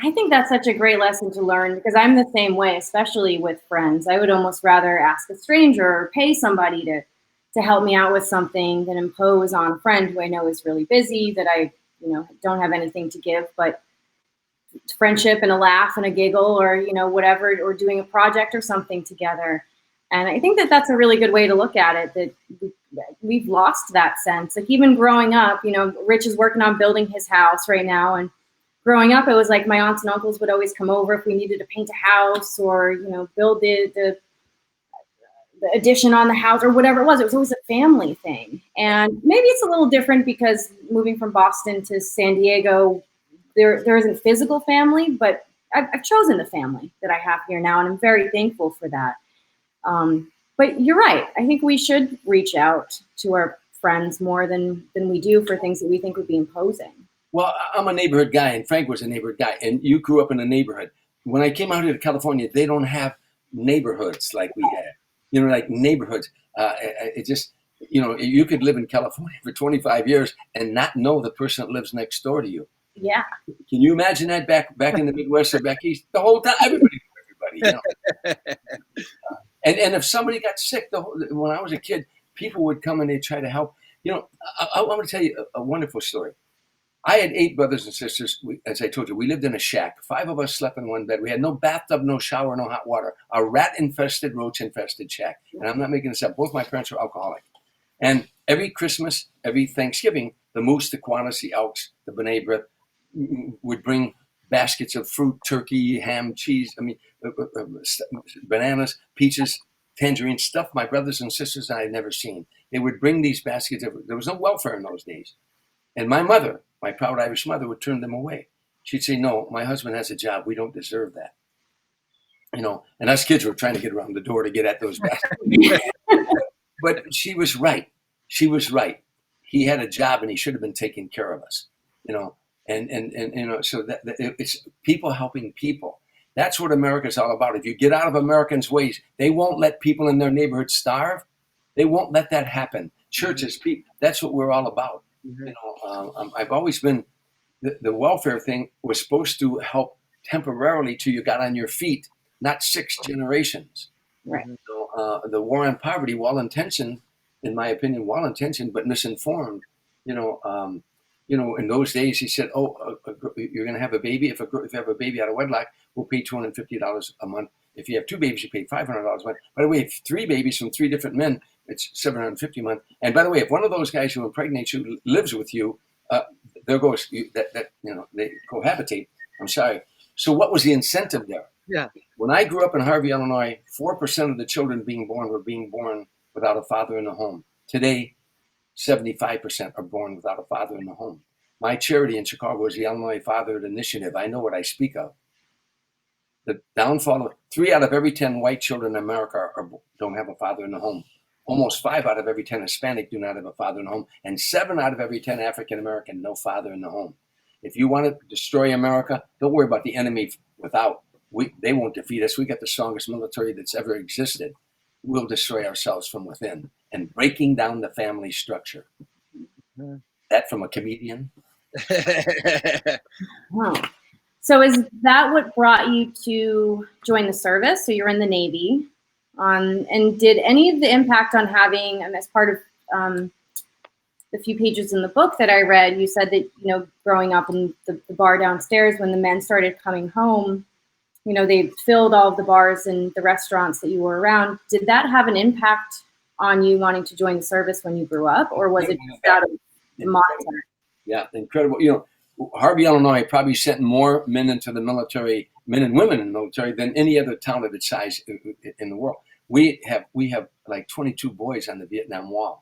S1: I think that's such a great lesson to learn because I'm the same way, especially with friends. I would almost rather ask a stranger or pay somebody to help me out with something than impose on a friend who I know is really busy, that I, don't have anything to give, but friendship and a laugh and a giggle or, whatever, or doing a project or something together. And I think that that's a really good way to look at it, that we've lost that sense. Like even growing up, Rich is working on building his house right now. And growing up, it was like my aunts and uncles would always come over if we needed to paint a house or, build the addition on the house or whatever it was. It was always a family thing. And maybe it's a little different because moving from Boston to San Diego, there isn't physical family, but I've chosen the family that I have here now, and I'm very thankful for that. But you're right. I think we should reach out to our friends more than we do for things that we think would be imposing.
S3: Well, I'm a neighborhood guy, and Frank was a neighborhood guy, and you grew up in a neighborhood. When I came out here to California, they don't have neighborhoods like we had. Like neighborhoods. It just, you could live in California for 25 years and not know the person that lives next door to you.
S1: Yeah.
S3: Can you imagine that back in the Midwest or back east? The whole time, everybody knew everybody. And if somebody got sick, when I was a kid, people would come and they'd try to help. I want to tell you a wonderful story. I had 8 brothers and sisters. As I told you, we lived in a shack. 5 of us slept in one bed. We had no bathtub, no shower, no hot water. A rat-infested, roach-infested shack. And I'm not making this up. Both my parents were alcoholic. And every Christmas, every Thanksgiving, the Moose, the Kiwanis, the Elks, the B'nai B'rith would bring baskets of fruit, turkey, ham, cheese, bananas, peaches, tangerines, stuff my brothers and sisters I had never seen. They would bring these baskets. There was no welfare in those days. And my mother, my proud Irish mother, would turn them away. She'd say, no, my husband has a job. We don't deserve that. And us kids were trying to get around the door to get at those baskets. But she was right. She was right. He had a job and he should have been taking care of us, and so that it's people helping people. That's what America's all about. If you get out of Americans' ways, they won't let people in their neighborhood starve. They won't let that happen. Churches, people, that's what we're all about. Mm-hmm. I've always been, the welfare thing was supposed to help temporarily till you got on your feet, not 6 generations.
S1: Right.
S3: So, the war on poverty, well-intentioned, in my opinion, well-intentioned, but misinformed. In those days, he said, you're going to have a baby. If you have a baby out of wedlock, we'll pay $250 a month. If you have 2 babies, you pay $500 a month. By the way, if 3 babies from 3 different men, it's $750 a month. And by the way, if one of those guys who impregnates you lives with you, there goes they cohabitate. I'm sorry. So what was the incentive there?
S2: Yeah.
S3: When I grew up in Harvey, Illinois, 4% of the children were being born without a father in the home. Today, 75% are born without a father in the home. My charity in Chicago is the Illinois Fatherhood Initiative. I know what I speak of. The downfall of 3 out of every 10 white children in America don't have a father in the home. Almost 5 out of every 10 Hispanic do not have a father in the home, and 7 out of every 10 African American, no father in the home. If you want to destroy America, don't worry about the enemy without. They won't defeat us. We got the strongest military that's ever existed. we'll destroy ourselves from within, and breaking down the family structure. That from a comedian.
S1: Wow. So is that what brought you to join the service? So you're in the Navy. And did any of the impact on having, as part of the few pages in the book that I read, you said that, growing up in the bar downstairs, when the men started coming home, they filled all of the bars and the restaurants that you were around. Did that have an impact on you wanting to join the service when you grew up, or was it just out of monetary?
S3: Yeah, incredible. Harvey, Illinois probably sent more men into the military, men and women in the military, than any other town of its size in the world. We have like 22 boys on the Vietnam Wall,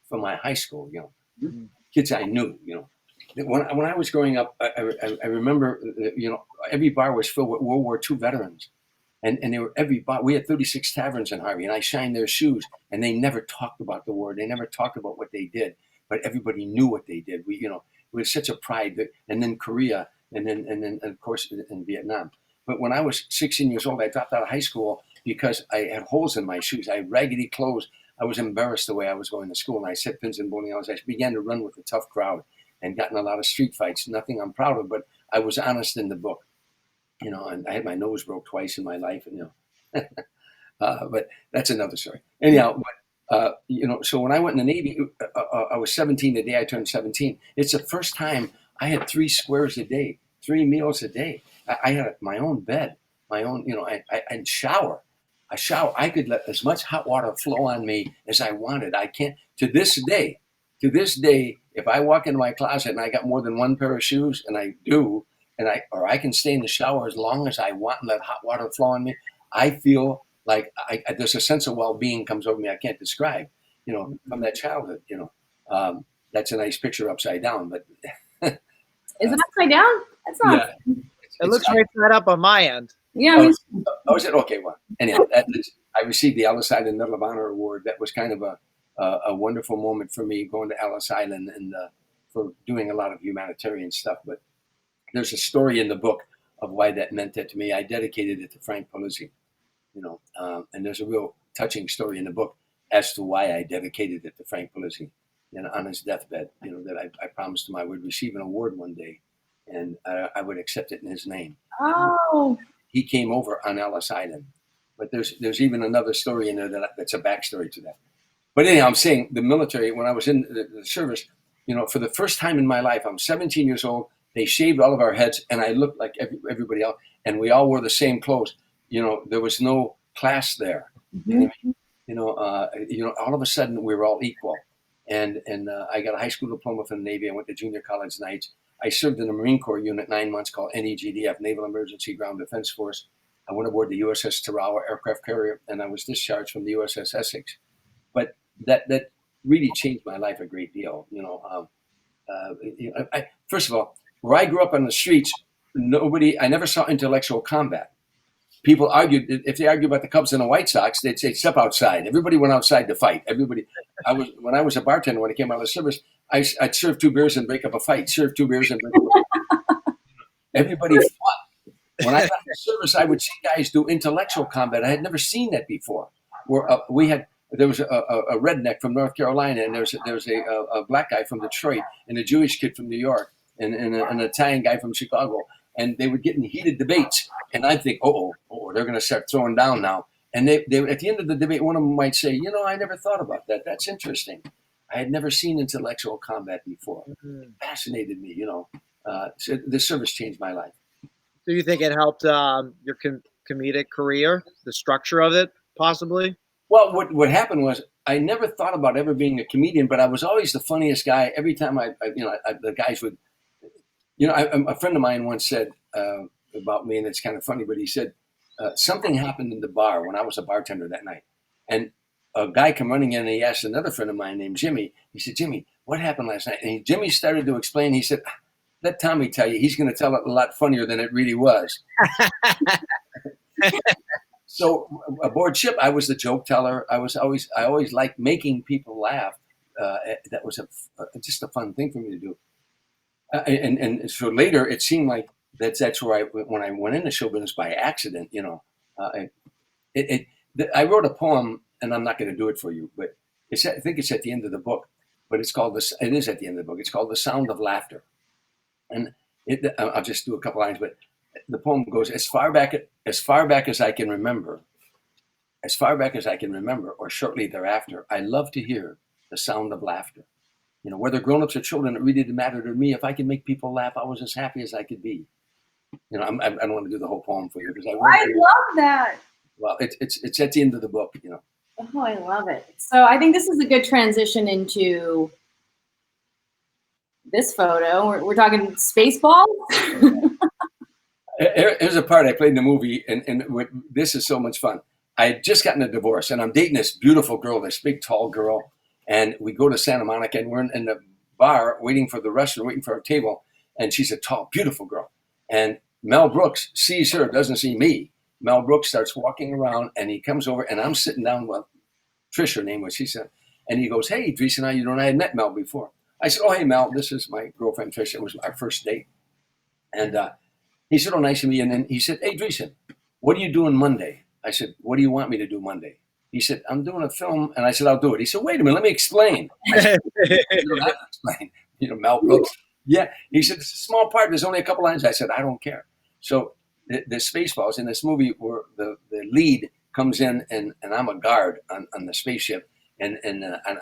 S3: from my high school, kids I knew, When I was growing up, I remember, every bar was filled with World War II veterans. And they were every bar. We had 36 taverns in Harvey, and I shined their shoes. And they never talked about the war. They never talked about what they did, but everybody knew what they did. We was such a pride. And then Korea, and then of course in Vietnam. But when I was 16 years old, I dropped out of high school because I had holes in my shoes. I had raggedy clothes. I was embarrassed the way I was going to school, and I set pins in bowling alleys. I began to run with a tough crowd and got in a lot of street fights. Nothing I'm proud of, but I was honest in the book. And I had my nose broke twice in my life, and but that's another story. Anyhow, so when I went in the Navy, I was 17 the day I turned 17. It's the first time I had 3 squares a day, 3 meals a day. I had my own bed, my own, I'd shower. I could let as much hot water flow on me as I wanted. I can't, to this day, if I walk into my closet and I got more than one pair of shoes, and I do, or I can stay in the shower as long as I want and let hot water flow on me, I feel like there's a sense of well-being comes over me I can't describe, from that childhood, That's a nice picture upside down, but.
S1: Is it upside down? That's not.
S2: Yeah. It looks right side up on my end.
S1: Yeah.
S3: Is it? Okay, well, anyhow, I received the Ellis Island Medal of Honor Award. That was kind of a wonderful moment for me, going to Ellis Island and for doing a lot of humanitarian stuff. But there's a story in the book of why that meant that to me. I dedicated it to Frank Polizzi, and there's a real touching story in the book as to why I dedicated it to Frank Polizzi, on his deathbed, that I promised him I would receive an award one day, and I would accept it in his name.
S1: Oh.
S3: He came over on Ellis Island, but there's even another story in there that's a backstory to that. But anyhow, I'm saying the military, when I was in the service, for the first time in my life, I'm 17 years old. They shaved all of our heads, and I looked like everybody else, and we all wore the same clothes. There was no class there. Mm-hmm. All of a sudden we were all equal. And I got a high school diploma from the Navy. I went to junior college nights. I served in the Marine Corps unit 9 months called NEGDF, Naval Emergency Ground Defense Force. I went aboard the USS Tarawa aircraft carrier, and I was discharged from the USS Essex. But that really changed my life a great deal. First of all, where I grew up on the streets, I never saw intellectual combat. People argued, if they argued about the Cubs and the White Sox, they'd say, step outside. Everybody went outside to fight. When I was a bartender, when I came out of the service, I'd serve 2 beers and break up a fight. Serve 2 beers and break up a fight. Everybody fought. When I got in the service, I would see guys do intellectual combat. I had never seen that before. There was a redneck from North Carolina, and there was a black guy from Detroit, and a Jewish kid from New York, and an Italian guy from Chicago. And they would get in heated debates, and I'd think, they're going to start throwing down now. And they at the end of the debate, one of them might say, I never thought about that. That's interesting. I had never seen intellectual combat before. Mm-hmm. It fascinated me, So the service changed my life.
S2: Do you think it helped your comedic career, the structure of it, possibly?
S3: Well, what happened was I never thought about ever being a comedian, but I was always the funniest guy. Every time the guys would, a friend of mine once said about me, and it's kind of funny, but he said something happened in the bar when I was a bartender that night. And a guy came running in, and he asked another friend of mine named Jimmy. He said, Jimmy, what happened last night? And Jimmy started to explain. He said, let Tommy tell you. He's going to tell it a lot funnier than it really was. So aboard ship, I was the joke teller. I always liked making people laugh. That was just a fun thing for me to do. And so later, it seemed like that's where when I went into show business by accident. I wrote a poem, and I'm not going to do it for you, but I think it's at the end of the book. But it's called this. It is at the end of the book. It's called "The Sound of Laughter," and I'll just do a couple lines. But the poem goes as far back as I can remember, as far back as I can remember, or shortly thereafter. I love to hear the sound of laughter. You know, whether grown-ups or children, it really didn't matter to me. If I could make people laugh, I was as happy as I could be. You know, I don't want to do the whole poem for you because
S1: I love that.
S3: Well, it's at the end of the book, you know.
S1: Oh, I love it. So I think this is a good transition into this photo. We're talking Spaceballs.
S3: Here's a part I played in the movie, and this is so much fun. I had just gotten a divorce, and I'm dating this beautiful girl, this big, tall girl, and we go to Santa Monica, and we're in the bar waiting for the restaurant, waiting for our table, and she's a tall, beautiful girl. And Mel Brooks sees her, doesn't see me. Mel Brooks starts walking around, and he comes over, and I'm sitting down. Well, Trish, her name was. She said, and he goes, "Hey, Dreesen, how you doing? I had met Mel before." I said, "Oh, hey, Mel, this is my girlfriend Trish. It was our first date." And he said, "Oh, nice to meet you." And then he said, "Hey, Dreesen, what are you doing Monday?" I said, "What do you want me to do Monday?" He said, "I'm doing a film." And I said, "I'll do it." He said, "Wait a minute, let me explain." I said, "You don't have to explain." You know, Mel Brooks. Yeah. He said, "It's a small part. There's only a couple lines." I said, "I don't care." So the Spaceballs in this movie where the lead comes in and I'm a guard on the spaceship. And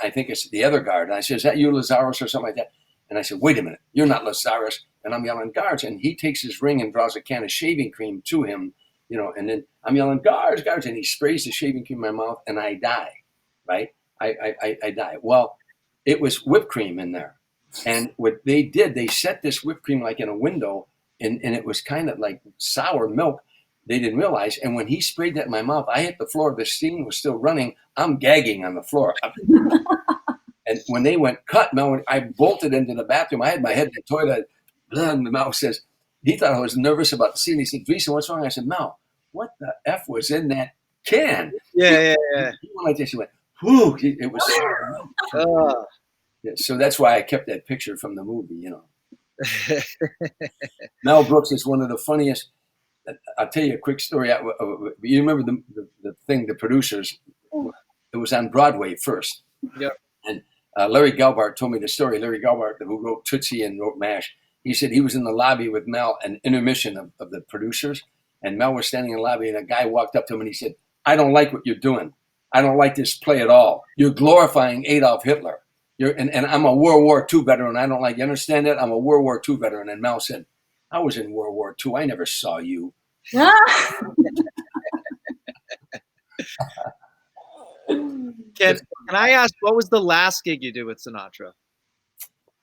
S3: I think it's the other guard. And I said, "Is that you, Lazarus," or something like that? And I said, "Wait a minute, you're not Lazarus." And I'm yelling, "Guards." And he takes his ring and draws a can of shaving cream to him, you know, and then I'm yelling, "Guards, guards." And he sprays the shaving cream in my mouth and I die, right? I die. Well, it was whipped cream in there. And what they did, they set this whipped cream like in a window and it was kind of like sour milk. They didn't realize. And when he sprayed that in my mouth, I hit the floor. The scene was still running. I'm gagging on the floor. And when they went cut, Mel, I bolted into the bathroom. I had my head in the toilet. And Mel says, he thought I was nervous about the scene. He said, "Dreesen, what's wrong?" I said, "Mel, what the F was in that can?"
S2: Yeah.
S3: He went like this. He went, "Whoo." It was so that's why I kept that picture from the movie, you know. Mel Brooks is one of the funniest. I'll tell you a quick story. You remember the thing, the producers, it was on Broadway first.
S2: Yep.
S3: And Larry Gelbart told me the story. Larry Gelbart, who wrote Tootsie and wrote MASH, he said he was in the lobby with Mel, an intermission of the producers. And Mel was standing in the lobby and a guy walked up to him and he said, "I don't like what you're doing. I don't like this play at all. You're glorifying Adolf Hitler. And I'm a World War II veteran. I don't like, you understand that? I'm a World War II veteran." And Mel said, "I was in World War II. I never saw you."
S2: Can I ask, what was the last gig you did with Sinatra?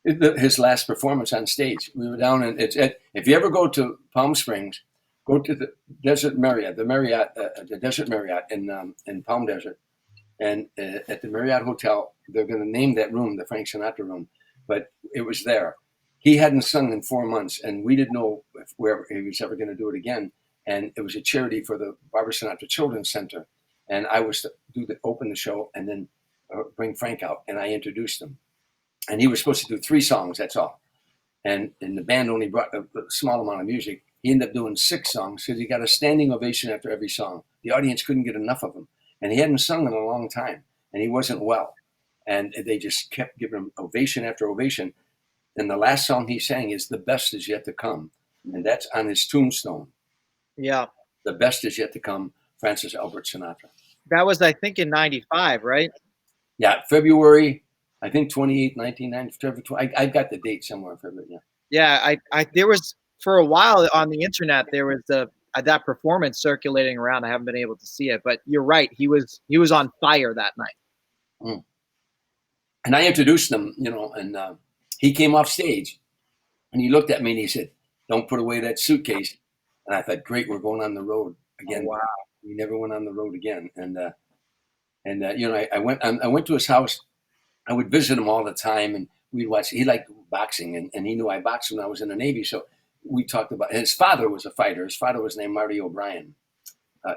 S3: His last performance on stage. We were down in, if you ever go to Palm Springs, go to the Desert Marriott, the Desert Marriott in Palm Desert. And at the Marriott Hotel, they're going to name that room the Frank Sinatra room, but it was there. He hadn't sung in 4 months, and we didn't know where he was ever going to do it again. And it was a charity for the Barbara Sinatra Children's Center. And I was to open the show and then bring Frank out, and I introduced him. And he was supposed to do 3 songs, that's all. And the band only brought a small amount of music. He ended up doing 6 songs because he got a standing ovation after every song. The audience couldn't get enough of him. And he hadn't sung in a long time, and he wasn't well. And they just kept giving him ovation after ovation. And the last song he sang is "The Best Is Yet to Come." And that's on his tombstone.
S2: Yeah.
S3: "The Best Is Yet to Come, Francis Albert Sinatra."
S2: That was, I think, in 95, right?
S3: Yeah, February, I think 28, 1990. I've got the date somewhere. February,
S2: Yeah, I there was, for a while on the internet, there was that performance circulating around. I haven't been able to see it, but you're right. He was on fire that night.
S3: Mm. And I introduced him, you know, and he came off stage and he looked at me and he said, "Don't put away that suitcase." And I thought, great, we're going on the road again.
S2: Oh, wow.
S3: We never went on the road again. And you know, I went to his house. I would visit him all the time, and we'd watch. He liked boxing, and he knew I boxed when I was in the Navy. So we talked about, his father was a fighter. His father was named Marty O'Brien.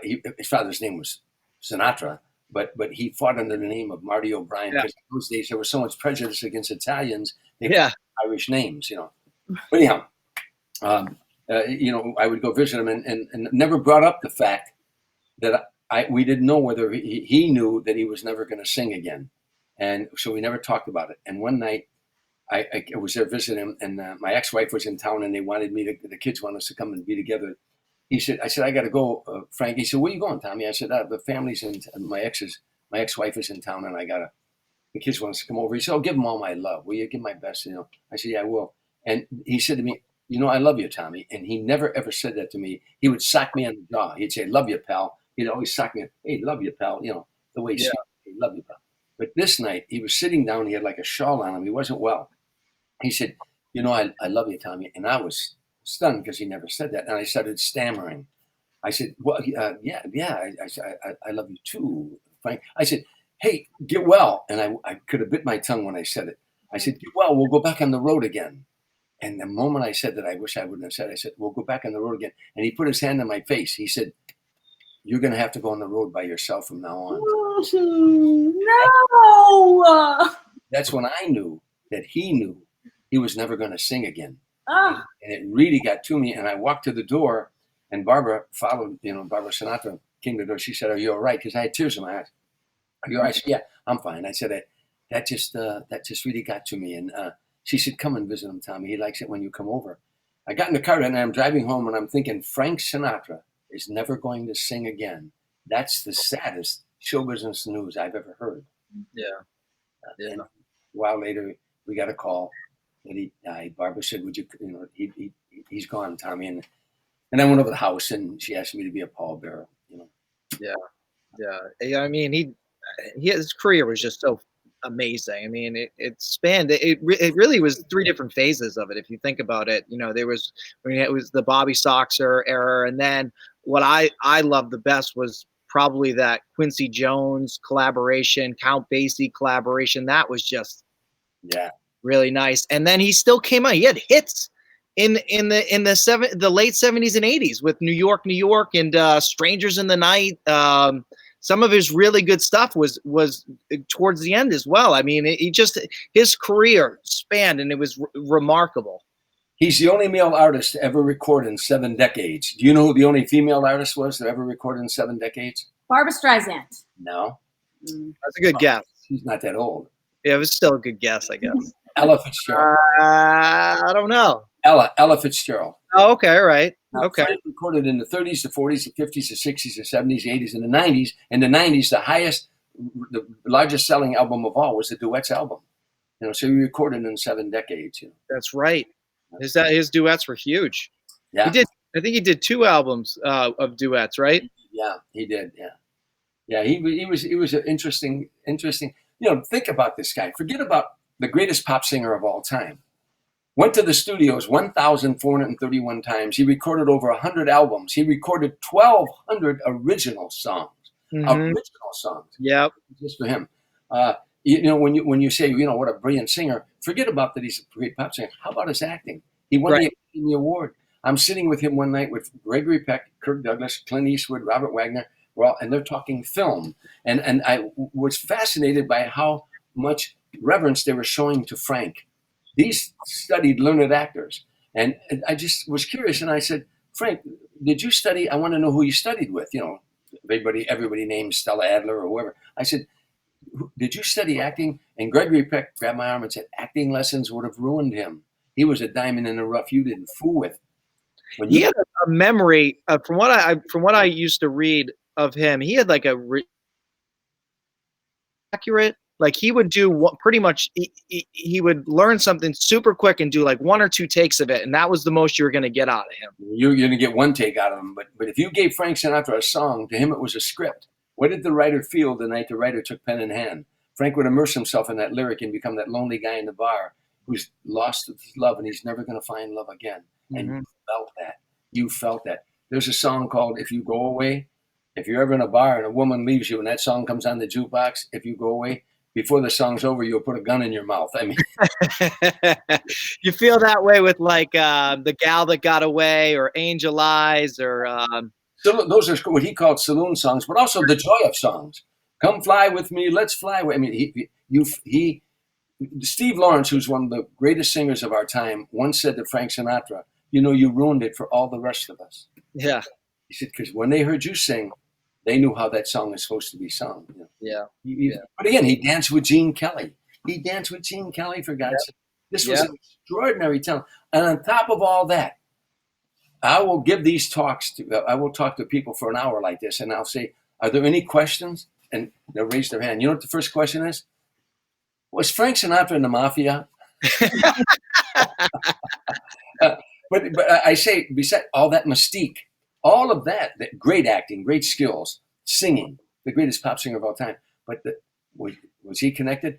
S3: His father's name was Sinatra, but he fought under the name of Marty O'Brien because in those days there was so much prejudice against Italians. They had Irish names, you know. But anyhow, you know, I would go visit him and never brought up the fact that we didn't know whether he knew that he was never going to sing again. And so we never talked about it. And one night I was there visiting him, and my ex-wife was in town, and they wanted the kids wanted us to come and be together. I said, I got to go, Frank. He said, where are you going, Tommy? I said, the family's in, my ex-wife is in town, and the kids want us to come over. He said, oh, give them all my love. Will you give my best? I said, yeah, I will. And he said to me, I love you, Tommy. And he never, ever said that to me. He would sock me on the jaw. He'd say, love you, pal. He'd always sock me. Hey, love you, pal. The way he said, hey, love you, pal. But this night, he was sitting down. He had like a shawl on him. He wasn't well. He said, I love you, Tommy. And I was stunned because he never said that. And I started stammering. I said, well, yeah. I love you too, Frank. I said, hey, get well. And I could have bit my tongue when I said it. I said, get well. We'll go back on the road again. And the moment I said that, I wish I wouldn't have said it. I said, we'll go back on the road again. And he put his hand on my face. He said, you're going to have to go on the road by yourself from now on.
S1: No.
S3: That's when I knew that he knew he was never going to sing again.
S1: Oh.
S3: And it really got to me. And I walked to the door, and Barbara followed, Barbara Sinatra came to the door. She said, are you all right? Because I had tears in my eyes. Are you all right? I said, yeah, I'm fine. I said, that just really got to me. And she said, come and visit him, Tommy. He likes it when you come over. I got in the car and I'm driving home, and I'm thinking, Frank Sinatra is never going to sing again. That's the saddest show business news I've ever heard.
S2: Yeah.
S3: And a while later, we got a call that he died. Barbara said, would you, he's gone, Tommy. And I went over to the house, and she asked me to be a pallbearer,
S2: Yeah. I mean, his career was just so amazing. I mean, it spanned, it really was 3 different phases of it. If you think about it, there was, it was the Bobby Soxer era. And then what I loved the best was probably that Quincy Jones collaboration, Count Basie collaboration. That was just really nice. And then he still came out. He had hits in the late 70s and 80s with New York, and Strangers in the Night. Some of his really good stuff was towards the end as well. I mean, his career spanned, and it was remarkable.
S3: He's the only male artist to ever record in 7 decades. Do you know who the only female artist was to ever record in 7 decades?
S1: Barbra Streisand.
S3: No.
S2: That's a good guess.
S3: She's not that old.
S2: Yeah, it was still a good guess, I guess.
S3: Ella Fitzgerald.
S2: I don't know.
S3: Ella Fitzgerald.
S2: Oh, okay, all right. Okay.
S3: Frank recorded in the 30s, the 40s, the 50s, the 60s, the 70s, the 80s, and the 90s. In the 90s, the largest selling album of all was the duets album. So he recorded in 7 decades.
S2: That's right. His duets were huge.
S3: Yeah.
S2: I think he did 2 albums of duets, right?
S3: Yeah, he did. Yeah. Yeah, he was an interesting. Think about this guy. Forget about the greatest pop singer of all time. Went to the studios 1,431 times. He recorded over 100 albums. He recorded 1,200 original songs.
S2: Mm-hmm.
S3: Original songs.
S2: Yep.
S3: Just for him. When you say, what a brilliant singer, forget about that he's a great pop singer. How about his acting? He won the Academy Award. I'm sitting with him one night with Gregory Peck, Kirk Douglas, Clint Eastwood, Robert Wagner, and they're talking film. And I was fascinated by how much reverence they were showing to Frank. These studied learned actors. And I just was curious. And I said, Frank, did you study? I want to know who you studied with. Everybody names Stella Adler or whoever. I said, did you study acting? And Gregory Peck grabbed my arm and said, acting lessons would have ruined him. He was a diamond in the rough you didn't fool with.
S2: He had a memory from what I used to read of him. He had like accurate. Like he would do pretty much. He would learn something super quick and do like 1 or 2 takes of it, and that was the most you were going to get out of him.
S3: You're going to get 1 take out of him, but if you gave Frank Sinatra a song, to him it was a script. What did the writer feel the night the writer took pen in hand? Frank would immerse himself in that lyric and become that lonely guy in the bar who's lost his love and he's never going to find love again. And you felt that. You felt that. There's a song called "If You Go Away." If you're ever in a bar and a woman leaves you and that song comes on the jukebox, "If You Go Away," before the song's over, you'll put a gun in your mouth. I mean,
S2: you feel that way with like The Gal That Got Away or Angel Eyes or.
S3: So those are what he called saloon songs, but also the joy of songs. Come fly with me, let's fly away. I mean, Steve Lawrence, who's one of the greatest singers of our time, once said to Frank Sinatra, "You ruined it for all the rest of us."
S2: Yeah.
S3: He said, because when they heard you sing, They knew how that song is supposed to be sung.
S2: Yeah.
S3: But again, he danced with Gene Kelly. He danced with Gene Kelly, for God's sake. This was an extraordinary talent. And on top of all that, I will give these talks. I will talk to people for an hour like this, and I'll say, "Are there any questions?" And they'll raise their hand. You know what the first question is? Was Frank Sinatra in the mafia? But I say, besides all that mystique, all of that great acting, great skills, singing, the greatest pop singer of all time. But was he connected?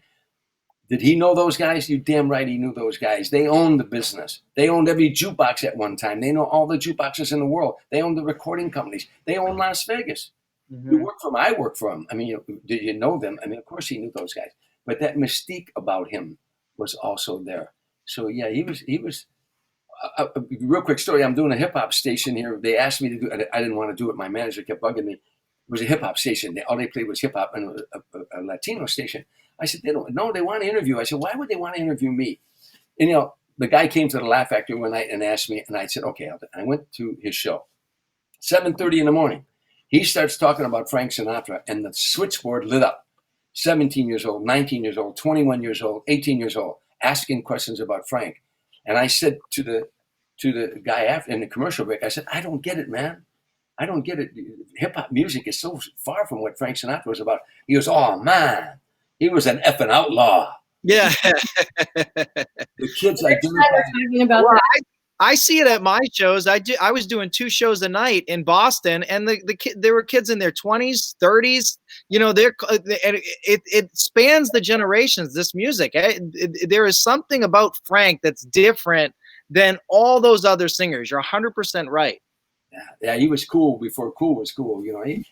S3: Did he know those guys? You damn right he knew those guys. They owned the business. They owned every jukebox at one time. They know all the jukeboxes in the world. They owned the recording companies. They owned Las Vegas. You work for them. I work for them. I mean, did you know them? I mean, of course he knew those guys. But that mystique about him was also there. So yeah, he was. A real quick story. I'm doing a hip hop station here. They asked me to do it. I didn't want to do it. My manager kept bugging me. It was a hip hop station. All they played was hip hop, and it was a Latino station. I said, they don't. No, they want to interview. I said, why would they want to interview me? And the guy came to the Laugh Factory one night and asked me, and I said, okay. I went to his show, 7:30 in the morning. He starts talking about Frank Sinatra, and the switchboard lit up. 17 years old, 19 years old, 21 years old, 18 years old, asking questions about Frank. And I said to the guy after in the commercial break, I said, I don't get it, man. I don't get it. Hip hop music is so far from what Frank Sinatra was about. He goes, oh man, he was an effing outlaw.
S2: Yeah.
S3: The kids
S1: talking about that.
S2: I see it at my shows. I was doing 2 shows a night in Boston, and there were kids in their 20s, 30s. It spans the generations. This music, there is something about Frank that's different than all those other singers. You're 100% right.
S3: Yeah, he was cool before cool was cool.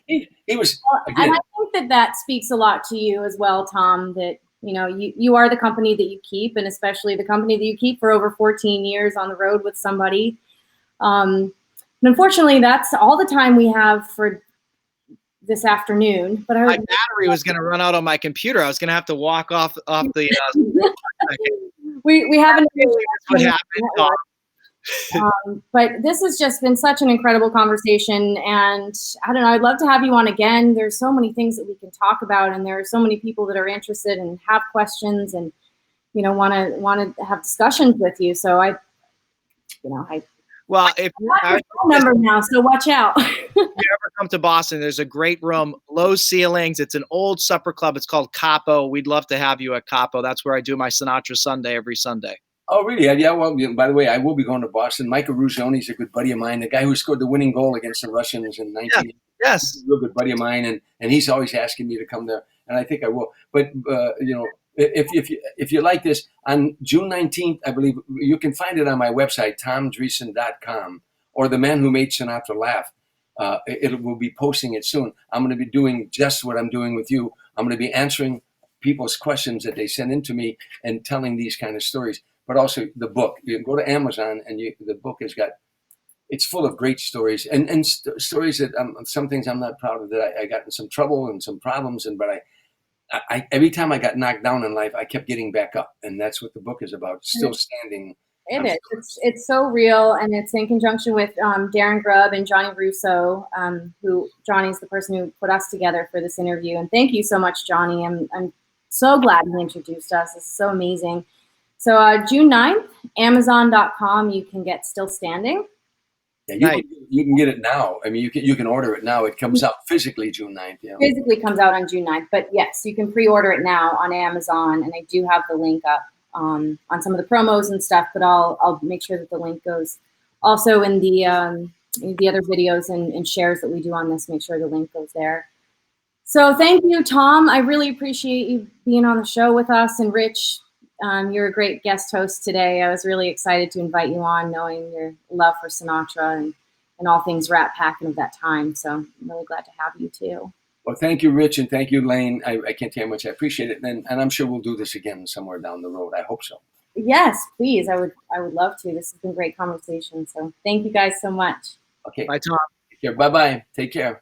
S3: He was.
S1: Again, and I think that speaks a lot to you as well, Tom. That you are the company that you keep, and especially the company that you keep for over 14 years on the road with somebody. And unfortunately, that's all the time we have for this afternoon. But my
S2: battery was going to run out on my computer. I was going to have to walk off the.
S1: We haven't.
S2: What happened?
S1: But this has just been such an incredible conversation, and I don't know, I'd love to have you on again. There's so many things that we can talk about, and there are so many people that are interested and have questions and want to have discussions with you. So if your phone number now, so watch out.
S2: If you ever come to Boston, there's a great room, low ceilings. It's an old supper club. It's called Capo. We'd love to have you at Capo. That's where I do my Sinatra Sunday every Sunday.
S3: Oh, really? Yeah, well, by the way, I will be going to Boston. Michael Ruzioni is a good buddy of mine, the guy who scored the winning goal against the Russians in 19.
S2: Yes.
S3: He's a real good buddy of mine, and he's always asking me to come there, and I think I will. But, if you like this, on June 19th, I believe, you can find it on my website, tomdreesen.com, or The Man Who Made Sinatra Laugh. We'll be posting it soon. I'm going to be doing just what I'm doing with you. I'm going to be answering people's questions that they send in to me and telling these kind of stories. But also the book. You can go to Amazon, and the book it's full of great stories and stories that some things I'm not proud of, that I got in some trouble and some problems, but I every time I got knocked down in life, I kept getting back up, and that's what the book is about. Still standing.
S1: It's so real, and it's in conjunction with Darren Grubb and Johnny Russo, who Johnny's the person who put us together for this interview. And thank you so much, Johnny. I'm so glad you introduced us. It's so amazing. So June 9th, Amazon.com, you can get Still Standing.
S3: Yeah, you can get it now. I mean, you can order it now. It comes out physically June 9th. Yeah.
S1: Physically comes out on June 9th. But yes, you can pre-order it now on Amazon. And I do have the link up on some of the promos and stuff, but I'll make sure that the link goes also in the other videos and shares that we do on this. Make sure the link goes there. So thank you, Tom. I really appreciate you being on the show with us. And Rich, you're a great guest host today. I was really excited to invite you on, knowing your love for Sinatra and all things Rat Packin' of that time. So I'm really glad to have you too.
S3: Well, thank you, Rich, and thank you, Layne. I can't tell you how much I appreciate it, and I'm sure we'll do this again somewhere down the road. I hope so.
S1: Yes, please. I would love to. This has been a great conversation. So thank you guys so much.
S3: Okay.
S2: Bye, Tom.
S3: Take care. Bye-bye. Take care.